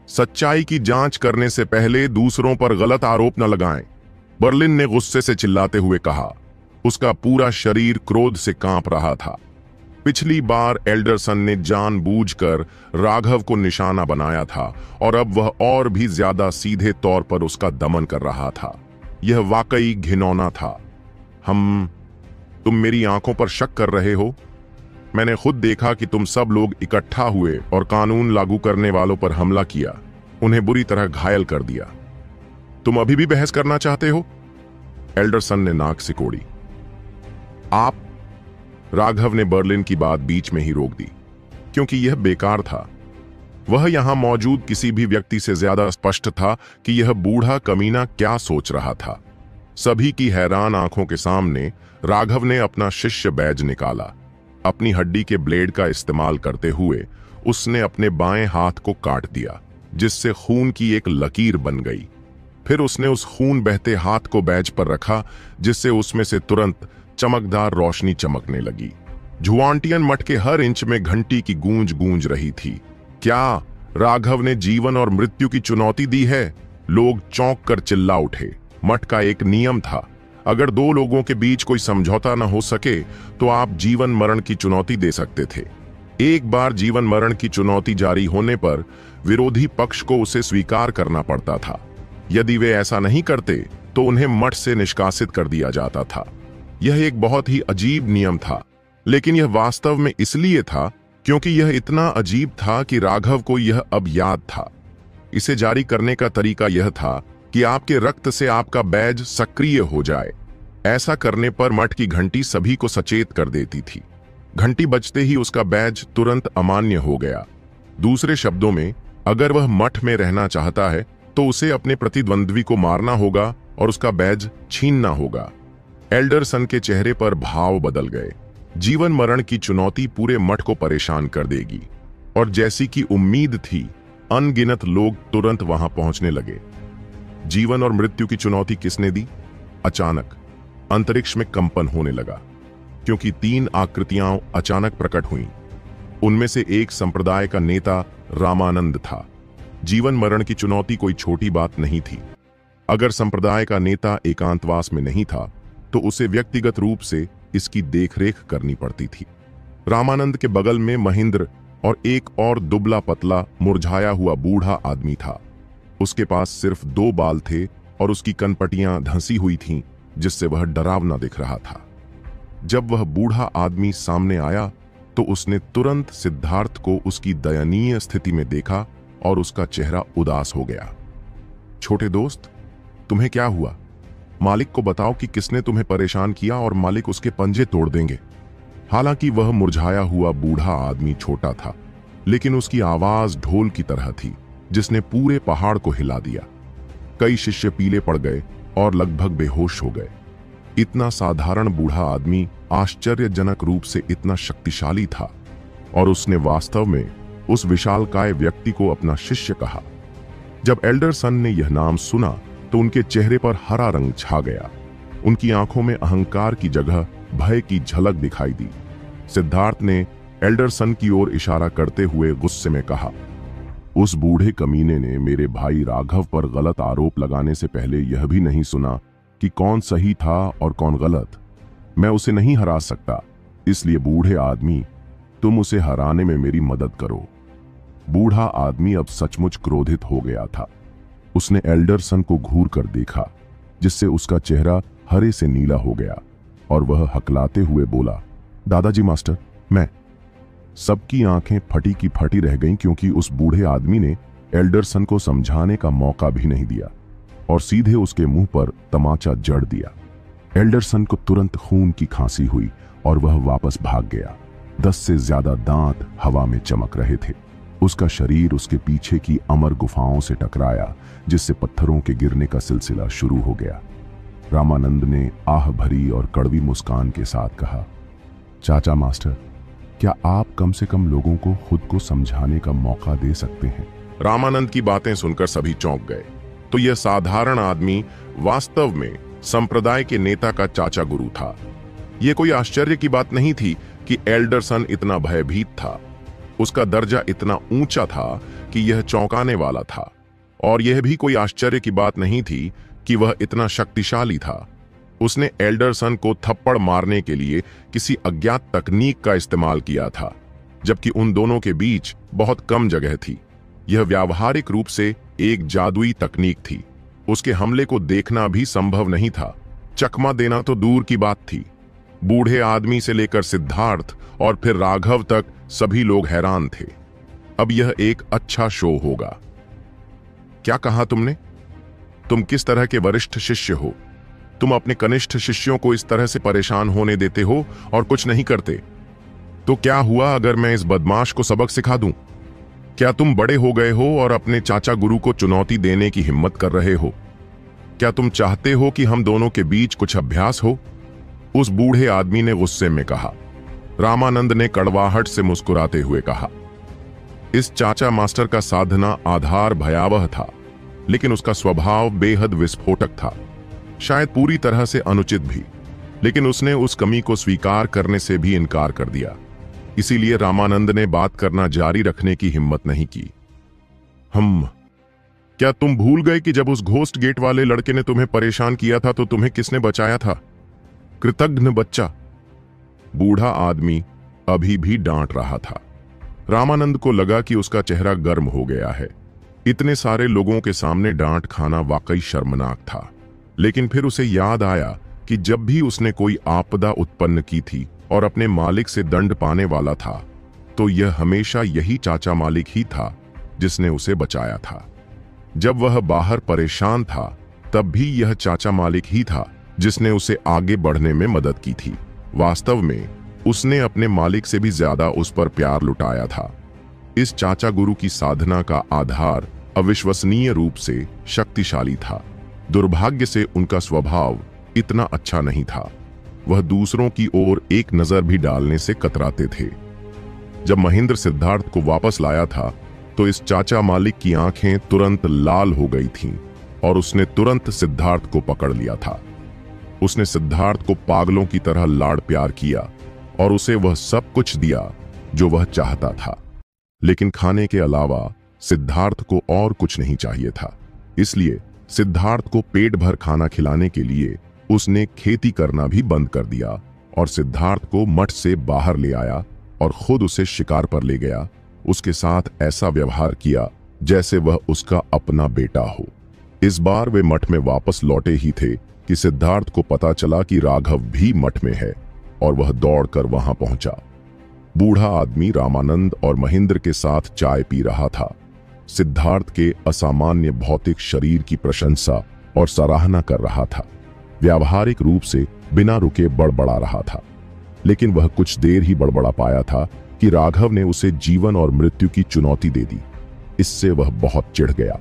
सच्चाई की जांच करने से पहले दूसरों पर गलत आरोप न लगाएं, बर्लिन ने गुस्से से चिल्लाते हुए कहा। उसका पूरा शरीर क्रोध से कांप रहा था। पिछली बार एल्डरसन ने जानबूझकर राघव को निशाना बनाया था और अब वह और भी ज्यादा सीधे तौर पर उसका दमन कर रहा था। यह वाकई घिनौना था। तुम मेरी आंखों पर शक कर रहे हो? मैंने खुद देखा कि तुम सब लोग इकट्ठा हुए और कानून लागू करने वालों पर हमला किया, उन्हें बुरी तरह घायल कर दिया। तुम अभी भी बहस करना चाहते हो? एल्डरसन ने नाक सिकोड़ी। आप? राघव ने बर्लिन की बात बीच में ही रोक दी, क्योंकि यह बेकार था। वह यहां मौजूद किसी भी व्यक्ति से ज्यादा स्पष्ट था कि यह बूढ़ा कमीना क्या सोच रहा था। सभी की हैरान आंखों के सामने राघव ने अपना शिष्य बैज निकाला। अपनी हड्डी के ब्लेड का इस्तेमाल करते हुए उसने अपने बाएं हाथ को काट दिया, जिससे खून की एक लकीर बन गई। फिर उसने उस खून बहते हाथ को बैज पर रखा, जिससे उसमें से तुरंत चमकदार रोशनी चमकने लगी। जुआंटियन मठ के हर इंच में घंटी की गूंज गूंज रही थी। क्या राघव ने जीवन और मृत्यु की चुनौती दी है? लोग चौंक कर चिल्ला उठे। मठ का एक नियम था, अगर दो लोगों के बीच कोई समझौता न हो सके तो आप जीवन मरण की चुनौती दे सकते थे। एक बार जीवन मरण की चुनौती जारी होने पर विरोधी पक्ष को उसे स्वीकार करना पड़ता था। यदि वे ऐसा नहीं करते तो उन्हें मठ से निष्कासित कर दिया जाता था। यह एक बहुत ही अजीब नियम था, लेकिन यह वास्तव में इसलिए था क्योंकि यह इतना अजीब था कि राघव को यह अब याद था। इसे जारी करने का तरीका यह था कि आपके रक्त से आपका बैज सक्रिय हो जाए। ऐसा करने पर मठ की घंटी सभी को सचेत कर देती थी। घंटी बजते ही उसका बैज तुरंत अमान्य हो गया। दूसरे शब्दों में, अगर वह मठ में रहना चाहता है तो उसे अपने प्रतिद्वंद्वी को मारना होगा और उसका बैज छीनना होगा। एल्डरसन के चेहरे पर भाव बदल गए। जीवन मरण की चुनौती पूरे मठ को परेशान कर देगी, और जैसी कि उम्मीद थी, अनगिनत लोग तुरंत वहां पहुंचने लगे। जीवन और मृत्यु की चुनौती किसने दी? अचानक अंतरिक्ष में कंपन होने लगा, क्योंकि 3 आकृतियां अचानक प्रकट हुईं। उनमें से एक संप्रदाय का नेता रामानंद था। जीवन मरण की चुनौती कोई छोटी बात नहीं थी। अगर संप्रदाय का नेता एकांतवास में नहीं था तो उसे व्यक्तिगत रूप से इसकी देखरेख करनी पड़ती थी। रामानंद के बगल में महेंद्र और एक और दुबला पतला मुरझाया हुआ बूढ़ा आदमी था। उसके पास सिर्फ 2 बाल थे और उसकी कनपटियां धंसी हुई थीं, जिससे वह डरावना दिख रहा था। जब वह बूढ़ा आदमी सामने आया तो उसने तुरंत सिद्धार्थ को उसकी दयनीय स्थिति में देखा और उसका चेहरा उदास हो गया। छोटे दोस्त, तुम्हें क्या हुआ? मालिक को बताओ कि किसने तुम्हें परेशान किया और मालिक उसके पंजे तोड़ देंगे। हालांकि वह मुरझाया हुआ बूढ़ा आदमी छोटा था, लेकिन उसकी आवाज ढोल की तरह थी, जिसने पूरे पहाड़ को हिला दिया। कई शिष्य पीले पड़ गए और लगभग बेहोश हो गए। इतना साधारण बूढ़ा आदमी आश्चर्यजनक रूप से इतना शक्तिशाली था, और उसने वास्तव में उस विशालकाय व्यक्ति को अपना शिष्य कहा। जब एल्डरसन ने यह नाम सुना तो उनके चेहरे पर हरा रंग छा गया। उनकी आंखों में अहंकार की जगह भय की झलक दिखाई दी। सिद्धार्थ ने एल्डरसन की ओर इशारा करते हुए गुस्से में कहा, उस बूढ़े कमीने ने मेरे भाई राघव पर गलत आरोप लगाने से पहले यह भी नहीं सुना कि कौन सही था और कौन गलत। मैं उसे नहीं हरा सकता, इसलिए बूढ़े आदमी, तुम उसे हराने में मेरी मदद करो। बूढ़ा आदमी अब सचमुच क्रोधित हो गया था। उसने एल्डरसन को घूर कर देखा, जिससे उसका चेहरा हरे से नीला हो गया, और वह हकलाते हुए बोला, दादाजी मास्टर, मैं। सबकी आंखें फटी की फटी रह गईं, क्योंकि उस बूढ़े आदमी ने एल्डरसन को समझाने का मौका भी नहीं दिया और सीधे उसके मुंह पर तमाचा जड़ दिया। एल्डरसन को तुरंत खून की खांसी हुई और वह वापस भाग गया। 10 से ज्यादा दांत हवा में चमक रहे थे। उसका शरीर उसके पीछे की अमर गुफाओं से टकराया, जिससे पत्थरों के गिरने का सिलसिला शुरू हो गया। रामानंद ने आह भरी और कड़वी मुस्कान के साथ कहा, चाचा मास्टर, क्या आप कम से कम लोगों को खुद को समझाने का मौका दे सकते हैं? रामानंद की बातें सुनकर सभी चौंक गए। तो यह साधारण आदमी वास्तव में संप्रदाय के नेता का चाचा गुरु था। यह कोई आश्चर्य की बात नहीं थी कि एल्डरसन इतना भयभीत था। उसका दर्जा इतना ऊंचा था कि यह चौंकाने वाला था, और यह भी कोई आश्चर्य की बात नहीं थी कि वह इतना शक्तिशाली था। उसने एल्डरसन को थप्पड़ मारने के लिए किसी अज्ञात तकनीक का इस्तेमाल किया था, जबकि उन दोनों के बीच बहुत कम जगह थी। यह व्यावहारिक रूप से एक जादुई तकनीक थी। उसके हमले को देखना भी संभव नहीं था, चकमा देना तो दूर की बात थी। बूढ़े आदमी से लेकर सिद्धार्थ और फिर राघव तक सभी लोग हैरान थे। अब यह एक अच्छा शो होगा। क्या कहा तुमने? तुम किस तरह के वरिष्ठ शिष्य हो? तुम अपने कनिष्ठ शिष्यों को इस तरह से परेशान होने देते हो और कुछ नहीं करते। तो क्या हुआ अगर मैं इस बदमाश को सबक सिखा दूं? क्या तुम बड़े हो गए हो और अपने चाचा गुरु को चुनौती देने की हिम्मत कर रहे हो? क्या तुम चाहते हो कि हम दोनों के बीच कुछ अभ्यास हो? उस बूढ़े आदमी ने गुस्से में कहा। रामानंद ने कड़वाहट से मुस्कुराते हुए कहा, इस चाचा मास्टर का साधना आधार भयावह था, लेकिन उसका स्वभाव बेहद विस्फोटक था, शायद पूरी तरह से अनुचित भी। लेकिन उसने उस कमी को स्वीकार करने से भी इनकार कर दिया। इसीलिए रामानंद ने बात करना जारी रखने की हिम्मत नहीं की। क्या तुम भूल गए कि जब उस घोस्ट गेट वाले लड़के ने तुम्हें परेशान किया था तो तुम्हें किसने बचाया था? कृतघ्न बच्चा। बूढ़ा आदमी अभी भी डांट रहा था। रामानंद को लगा कि उसका चेहरा गर्म हो गया है। इतने सारे लोगों के सामने डांट खाना वाकई शर्मनाक था। लेकिन फिर उसे याद आया कि जब भी उसने कोई आपदा उत्पन्न की थी और अपने मालिक से दंड पाने वाला था, तो यह हमेशा यही चाचा मालिक ही था जिसने उसे बचाया था। जब वह बाहर परेशान था, तब भी यह चाचा मालिक ही था जिसने उसे आगे बढ़ने में मदद की थी। वास्तव में उसने अपने मालिक से भी ज्यादा उस पर प्यार लुटाया था। इस चाचा गुरु की साधना का आधार अविश्वसनीय रूप से शक्तिशाली था। दुर्भाग्य से उनका स्वभाव इतना अच्छा नहीं था। वह दूसरों की ओर एक नजर भी डालने से कतराते थे। जब महेंद्र सिद्धार्थ को वापस लाया था, तो इस चाचा मालिक की आंखें तुरंत लाल हो गई थीं और उसने तुरंत सिद्धार्थ को पकड़ लिया था। उसने सिद्धार्थ को पागलों की तरह लाड़ प्यार किया और उसे वह सब कुछ दिया जो वह चाहता था। लेकिन खाने के अलावा सिद्धार्थ को और कुछ नहीं चाहिए था। इसलिए सिद्धार्थ को पेट भर खाना खिलाने के लिए उसने खेती करना भी बंद कर दिया और सिद्धार्थ को मठ से बाहर ले आया और खुद उसे शिकार पर ले गया। उसके साथ ऐसा व्यवहार किया जैसे वह उसका अपना बेटा हो। इस बार वे मठ में वापस लौटे ही थे कि सिद्धार्थ को पता चला कि राघव भी मठ में है और वह दौड़कर वहां पहुंचा। बूढ़ा आदमी रामानंद और महेंद्र के साथ चाय पी रहा था। सिद्धार्थ के असामान्य भौतिक शरीर की प्रशंसा और सराहना कर रहा था। व्यावहारिक रूप से बिना रुके बड़बड़ा रहा था, लेकिन वह कुछ देर ही बड़बड़ा पाया था कि राघव ने उसे जीवन और मृत्यु की चुनौती दे दी। इससे वह बहुत चिढ़ गया।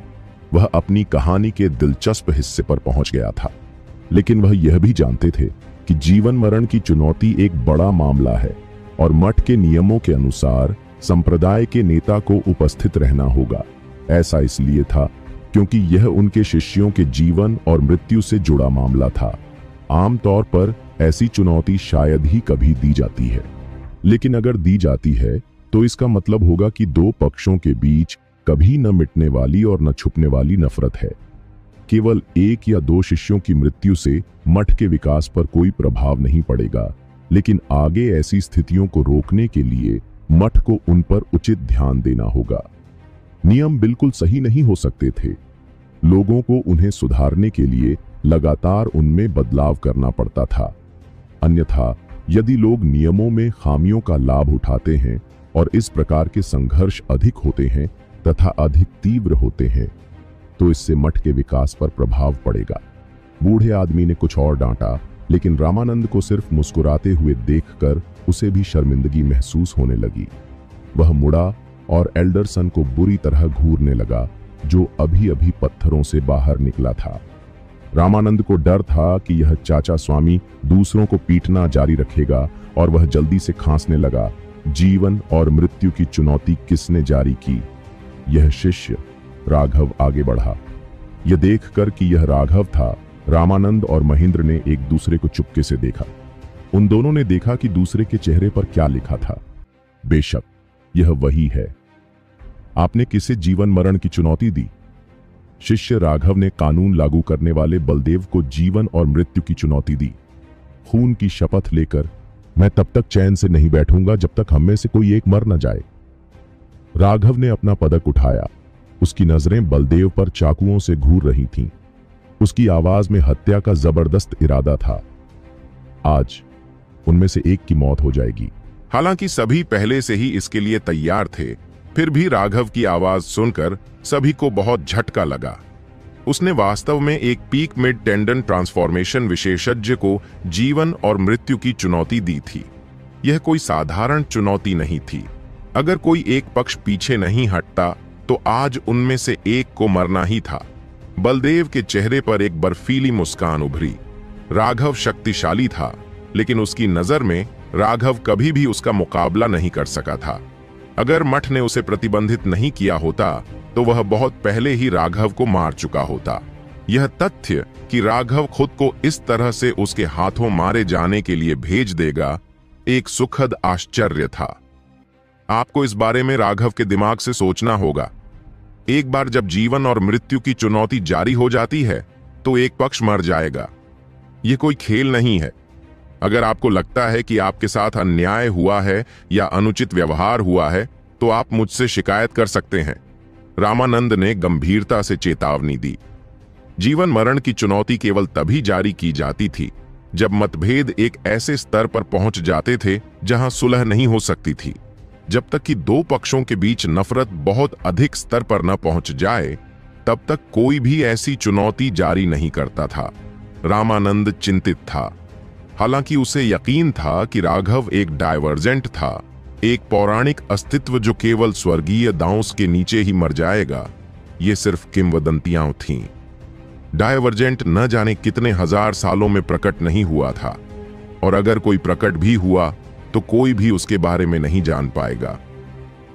वह अपनी कहानी के दिलचस्प हिस्से पर पहुंच गया था, लेकिन वह यह भी जानते थे कि जीवन मरण की चुनौती एक बड़ा मामला है और मठ के नियमों के अनुसार संप्रदाय के नेता को उपस्थित रहना होगा। ऐसा इसलिए था क्योंकि यह उनके शिष्यों के जीवन और मृत्यु से जुड़ा मामला था। आमतौर पर ऐसी चुनौती शायद ही कभी दी जाती है, लेकिन अगर दी जाती है तो इसका मतलब होगा कि दो पक्षों के बीच कभी न मिटने वाली और न छुपने वाली नफरत है। केवल एक या दो शिष्यों की मृत्यु से मठ के विकास पर कोई प्रभाव नहीं पड़ेगा, लेकिन आगे ऐसी स्थितियों को रोकने के लिए मठ को उन पर उचित ध्यान देना होगा। नियम बिल्कुल सही नहीं हो सकते थे। लोगों को उन्हें सुधारने के लिए लगातार उनमें बदलाव करना पड़ता था। अन्यथा यदि लोग नियमों में खामियों का लाभ उठाते हैं और इस प्रकार के संघर्ष अधिक होते हैं तथा अधिक तीव्र होते हैं, तो इससे मठ के विकास पर प्रभाव पड़ेगा। बूढ़े आदमी ने कुछ और डांटा, लेकिन रामानंद को सिर्फ मुस्कुराते हुए देखकर उसे भी शर्मिंदगी महसूस होने लगी। वह मुड़ा और एल्डरसन को बुरी तरह घूरने लगा, जो अभी अभी पत्थरों से बाहर निकला था। रामानंद को डर था कि यह चाचा स्वामी दूसरों को पीटना जारी रखेगा और वह जल्दी से खांसने लगा। जीवन और मृत्यु की चुनौती किसने जारी की? यह शिष्य राघव आगे बढ़ा। यह देखकर कि यह राघव था, रामानंद और महेंद्र ने एक दूसरे को चुपके से देखा। उन दोनों ने देखा कि दूसरे के चेहरे पर क्या लिखा था। बेशक यह वही है। आपने किसे जीवन मरण की चुनौती दी? शिष्य राघव ने कानून लागू करने वाले बलदेव को जीवन और मृत्यु की चुनौती दी। खून की शपथ लेकर, मैं तब तक चैन से नहीं बैठूंगा जब तक हम में से कोई एक मर न जाए। राघव ने अपना पदक उठाया। उसकी नजरें बलदेव पर चाकुओं से घूर रही थीं। उसकी आवाज में हत्या का जबरदस्त इरादा था। आज उनमें से एक की मौत हो जाएगी। हालांकि सभी पहले से ही इसके लिए तैयार थे, फिर भी राघव की आवाज सुनकर सभी को बहुत झटका लगा। उसने वास्तव में एक पीक मिड टेंडन ट्रांसफॉर्मेशन विशेषज्ञ को जीवन और मृत्यु की चुनौती दी थी। यह कोई साधारण चुनौती नहीं थी। अगर कोई एक पक्ष पीछे नहीं हटता तो आज उनमें से एक को मरना ही था। बलदेव के चेहरे पर एक बर्फीली मुस्कान उभरी। राघव शक्तिशाली था, लेकिन उसकी नजर में राघव कभी भी उसका मुकाबला नहीं कर सका था। अगर मठ ने उसे प्रतिबंधित नहीं किया होता तो वह बहुत पहले ही राघव को मार चुका होता। यह तथ्य कि राघव खुद को इस तरह से उसके हाथों मारे जाने के लिए भेज देगा, एक सुखद आश्चर्य था। आपको इस बारे में राघव के दिमाग से सोचना होगा। एक बार जब जीवन और मृत्यु की चुनौती जारी हो जाती है तो एक पक्ष मर जाएगा। यह कोई खेल नहीं है। अगर आपको लगता है कि आपके साथ अन्याय हुआ है या अनुचित व्यवहार हुआ है तो आप मुझसे शिकायत कर सकते हैं। रामानंद ने गंभीरता से चेतावनी दी। जीवन मरण की चुनौती केवल तभी जारी की जाती थी जब मतभेद एक ऐसे स्तर पर पहुंच जाते थे जहां सुलह नहीं हो सकती थी। जब तक कि दो पक्षों के बीच नफरत बहुत अधिक स्तर पर न पहुंच जाए, तब तक कोई भी ऐसी चुनौती जारी नहीं करता था। रामानंद चिंतित था। हालांकि उसे यकीन था कि राघव एक डायवर्जेंट था, एक पौराणिक अस्तित्व जो केवल स्वर्गीय दांस के नीचे ही मर जाएगा। ये सिर्फ किंवदंतियां थीं। डायवर्जेंट न जाने कितने हजार सालों में प्रकट नहीं हुआ था, और अगर कोई प्रकट भी हुआ तो कोई भी उसके बारे में नहीं जान पाएगा।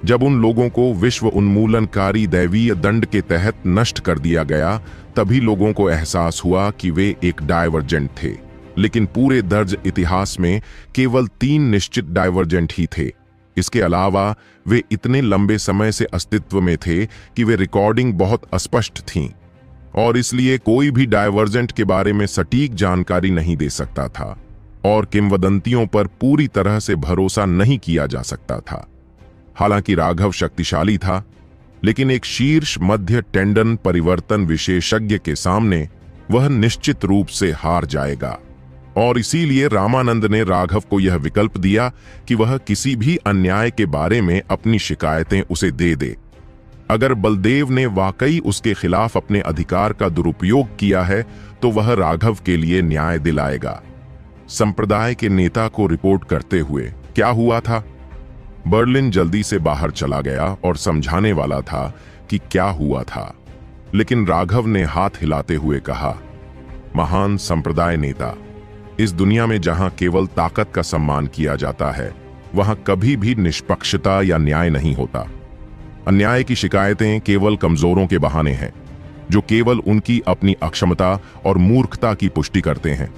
जब उन लोगों को विश्व उन्मूलनकारी दैवीय दंड के तहत नष्ट कर दिया गया, तभी लोगों को एहसास हुआ कि वे एक डायवर्जेंट थे। लेकिन पूरे दर्ज इतिहास में केवल 3 निश्चित डायवर्जेंट ही थे। इसके अलावा वे इतने लंबे समय से अस्तित्व में थे कि वे रिकॉर्डिंग बहुत अस्पष्ट थीं, और इसलिए कोई भी डायवर्जेंट के बारे में सटीक जानकारी नहीं दे सकता था, और किंवदंतियों पर पूरी तरह से भरोसा नहीं किया जा सकता था। हालांकि राघव शक्तिशाली था, लेकिन एक शीर्ष मध्य टेंडन परिवर्तन विशेषज्ञ के सामने वह निश्चित रूप से हार जाएगा, और इसीलिए रामानंद ने राघव को यह विकल्प दिया कि वह किसी भी अन्याय के बारे में अपनी शिकायतें उसे दे दे। अगर बलदेव ने वाकई उसके खिलाफ अपने अधिकार का दुरुपयोग किया है, तो वह राघव के लिए न्याय दिलाएगा। संप्रदाय के नेता को रिपोर्ट करते हुए क्या हुआ था? बर्लिन जल्दी से बाहर चला गया और समझाने वाला था कि क्या हुआ था, लेकिन राघव ने हाथ हिलाते हुए कहा, महान संप्रदाय नेता, इस दुनिया में जहां केवल ताकत का सम्मान किया जाता है, वहां कभी भी निष्पक्षता या न्याय नहीं होता। अन्याय की शिकायतें केवल कमजोरों के बहाने हैं, जो केवल उनकी अपनी अक्षमता और मूर्खता की पुष्टि करते हैं।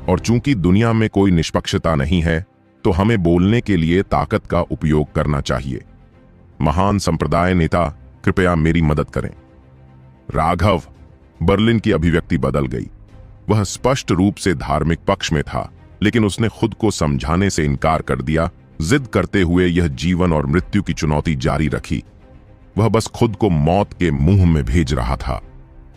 और चूंकि दुनिया में कोई निष्पक्षता नहीं है, तो हमें बोलने के लिए ताकत का उपयोग करना चाहिए। महान संप्रदाय नेता, कृपया मेरी मदद करें। राघव, बर्लिन की अभिव्यक्ति बदल गई। वह स्पष्ट रूप से धार्मिक पक्ष में था, लेकिन उसने खुद को समझाने से इनकार कर दिया। जिद करते हुए यह जीवन और मृत्यु की चुनौती जारी रखी। वह बस खुद को मौत के मुंह में भेज रहा था।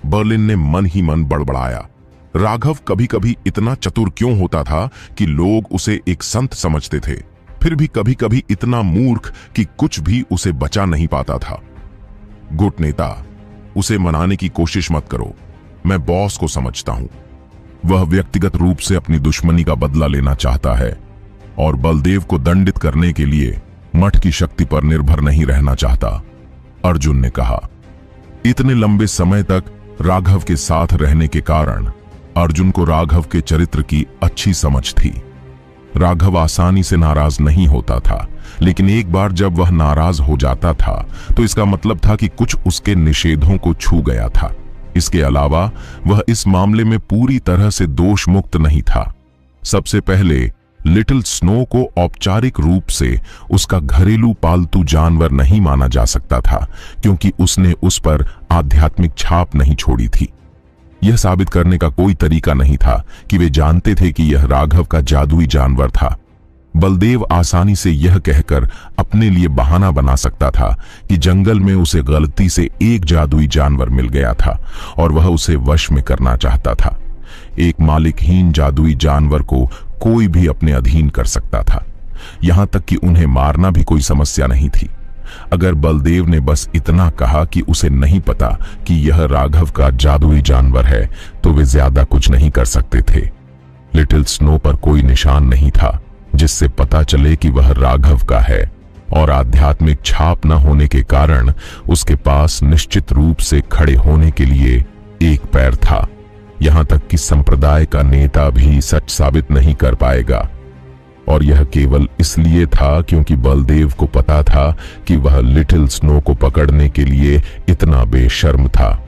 बर्लिन ने मन ही मन बड़बड़ाया, राघव कभी कभी इतना चतुर क्यों होता था कि लोग उसे एक संत समझते थे, फिर भी कभी कभी इतना मूर्ख कि कुछ भी उसे बचा नहीं पाता था। गुट नेता, उसे मनाने की कोशिश मत करो। मैं बॉस को समझता हूं। वह व्यक्तिगत रूप से अपनी दुश्मनी का बदला लेना चाहता है और बलदेव को दंडित करने के लिए मठ की शक्ति पर निर्भर नहीं रहना चाहता, अर्जुन ने कहा। इतने लंबे समय तक राघव के साथ रहने के कारण अर्जुन को राघव के चरित्र की अच्छी समझ थी। राघव आसानी से नाराज नहीं होता था, लेकिन एक बार जब वह नाराज हो जाता था तो इसका मतलब था कि कुछ उसके निषेधों को छू गया था। इसके अलावा वह इस मामले में पूरी तरह से दोष मुक्त नहीं था। सबसे पहले लिटिल स्नो को औपचारिक रूप से उसका घरेलू पालतू जानवर नहीं माना जा सकता था, क्योंकि उसने उस पर आध्यात्मिक छाप नहीं छोड़ी थी। यह साबित करने का कोई तरीका नहीं था कि वे जानते थे कि यह राघव का जादुई जानवर था। बलदेव आसानी से यह कहकर अपने लिए बहाना बना सकता था कि जंगल में उसे गलती से एक जादुई जानवर मिल गया था और वह उसे वश में करना चाहता था। एक मालिकहीन जादुई जानवर को कोई भी अपने अधीन कर सकता था, यहां तक कि उन्हें मारना भी कोई समस्या नहीं थी। अगर बलदेव ने बस इतना कहा कि उसे नहीं पता कि यह राघव का जादुई जानवर है, तो वे ज्यादा कुछ नहीं कर सकते थे। लिटिल स्नो पर कोई निशान नहीं था जिससे पता चले कि वह राघव का है, और आध्यात्मिक छाप न होने के कारण उसके पास निश्चित रूप से खड़े होने के लिए एक पैर था। यहां तक कि संप्रदाय का नेता भी सच साबित नहीं कर पाएगा, और यह केवल इसलिए था क्योंकि बलदेव को पता था कि वह लिटिल स्नो को पकड़ने के लिए इतना बेशर्म था।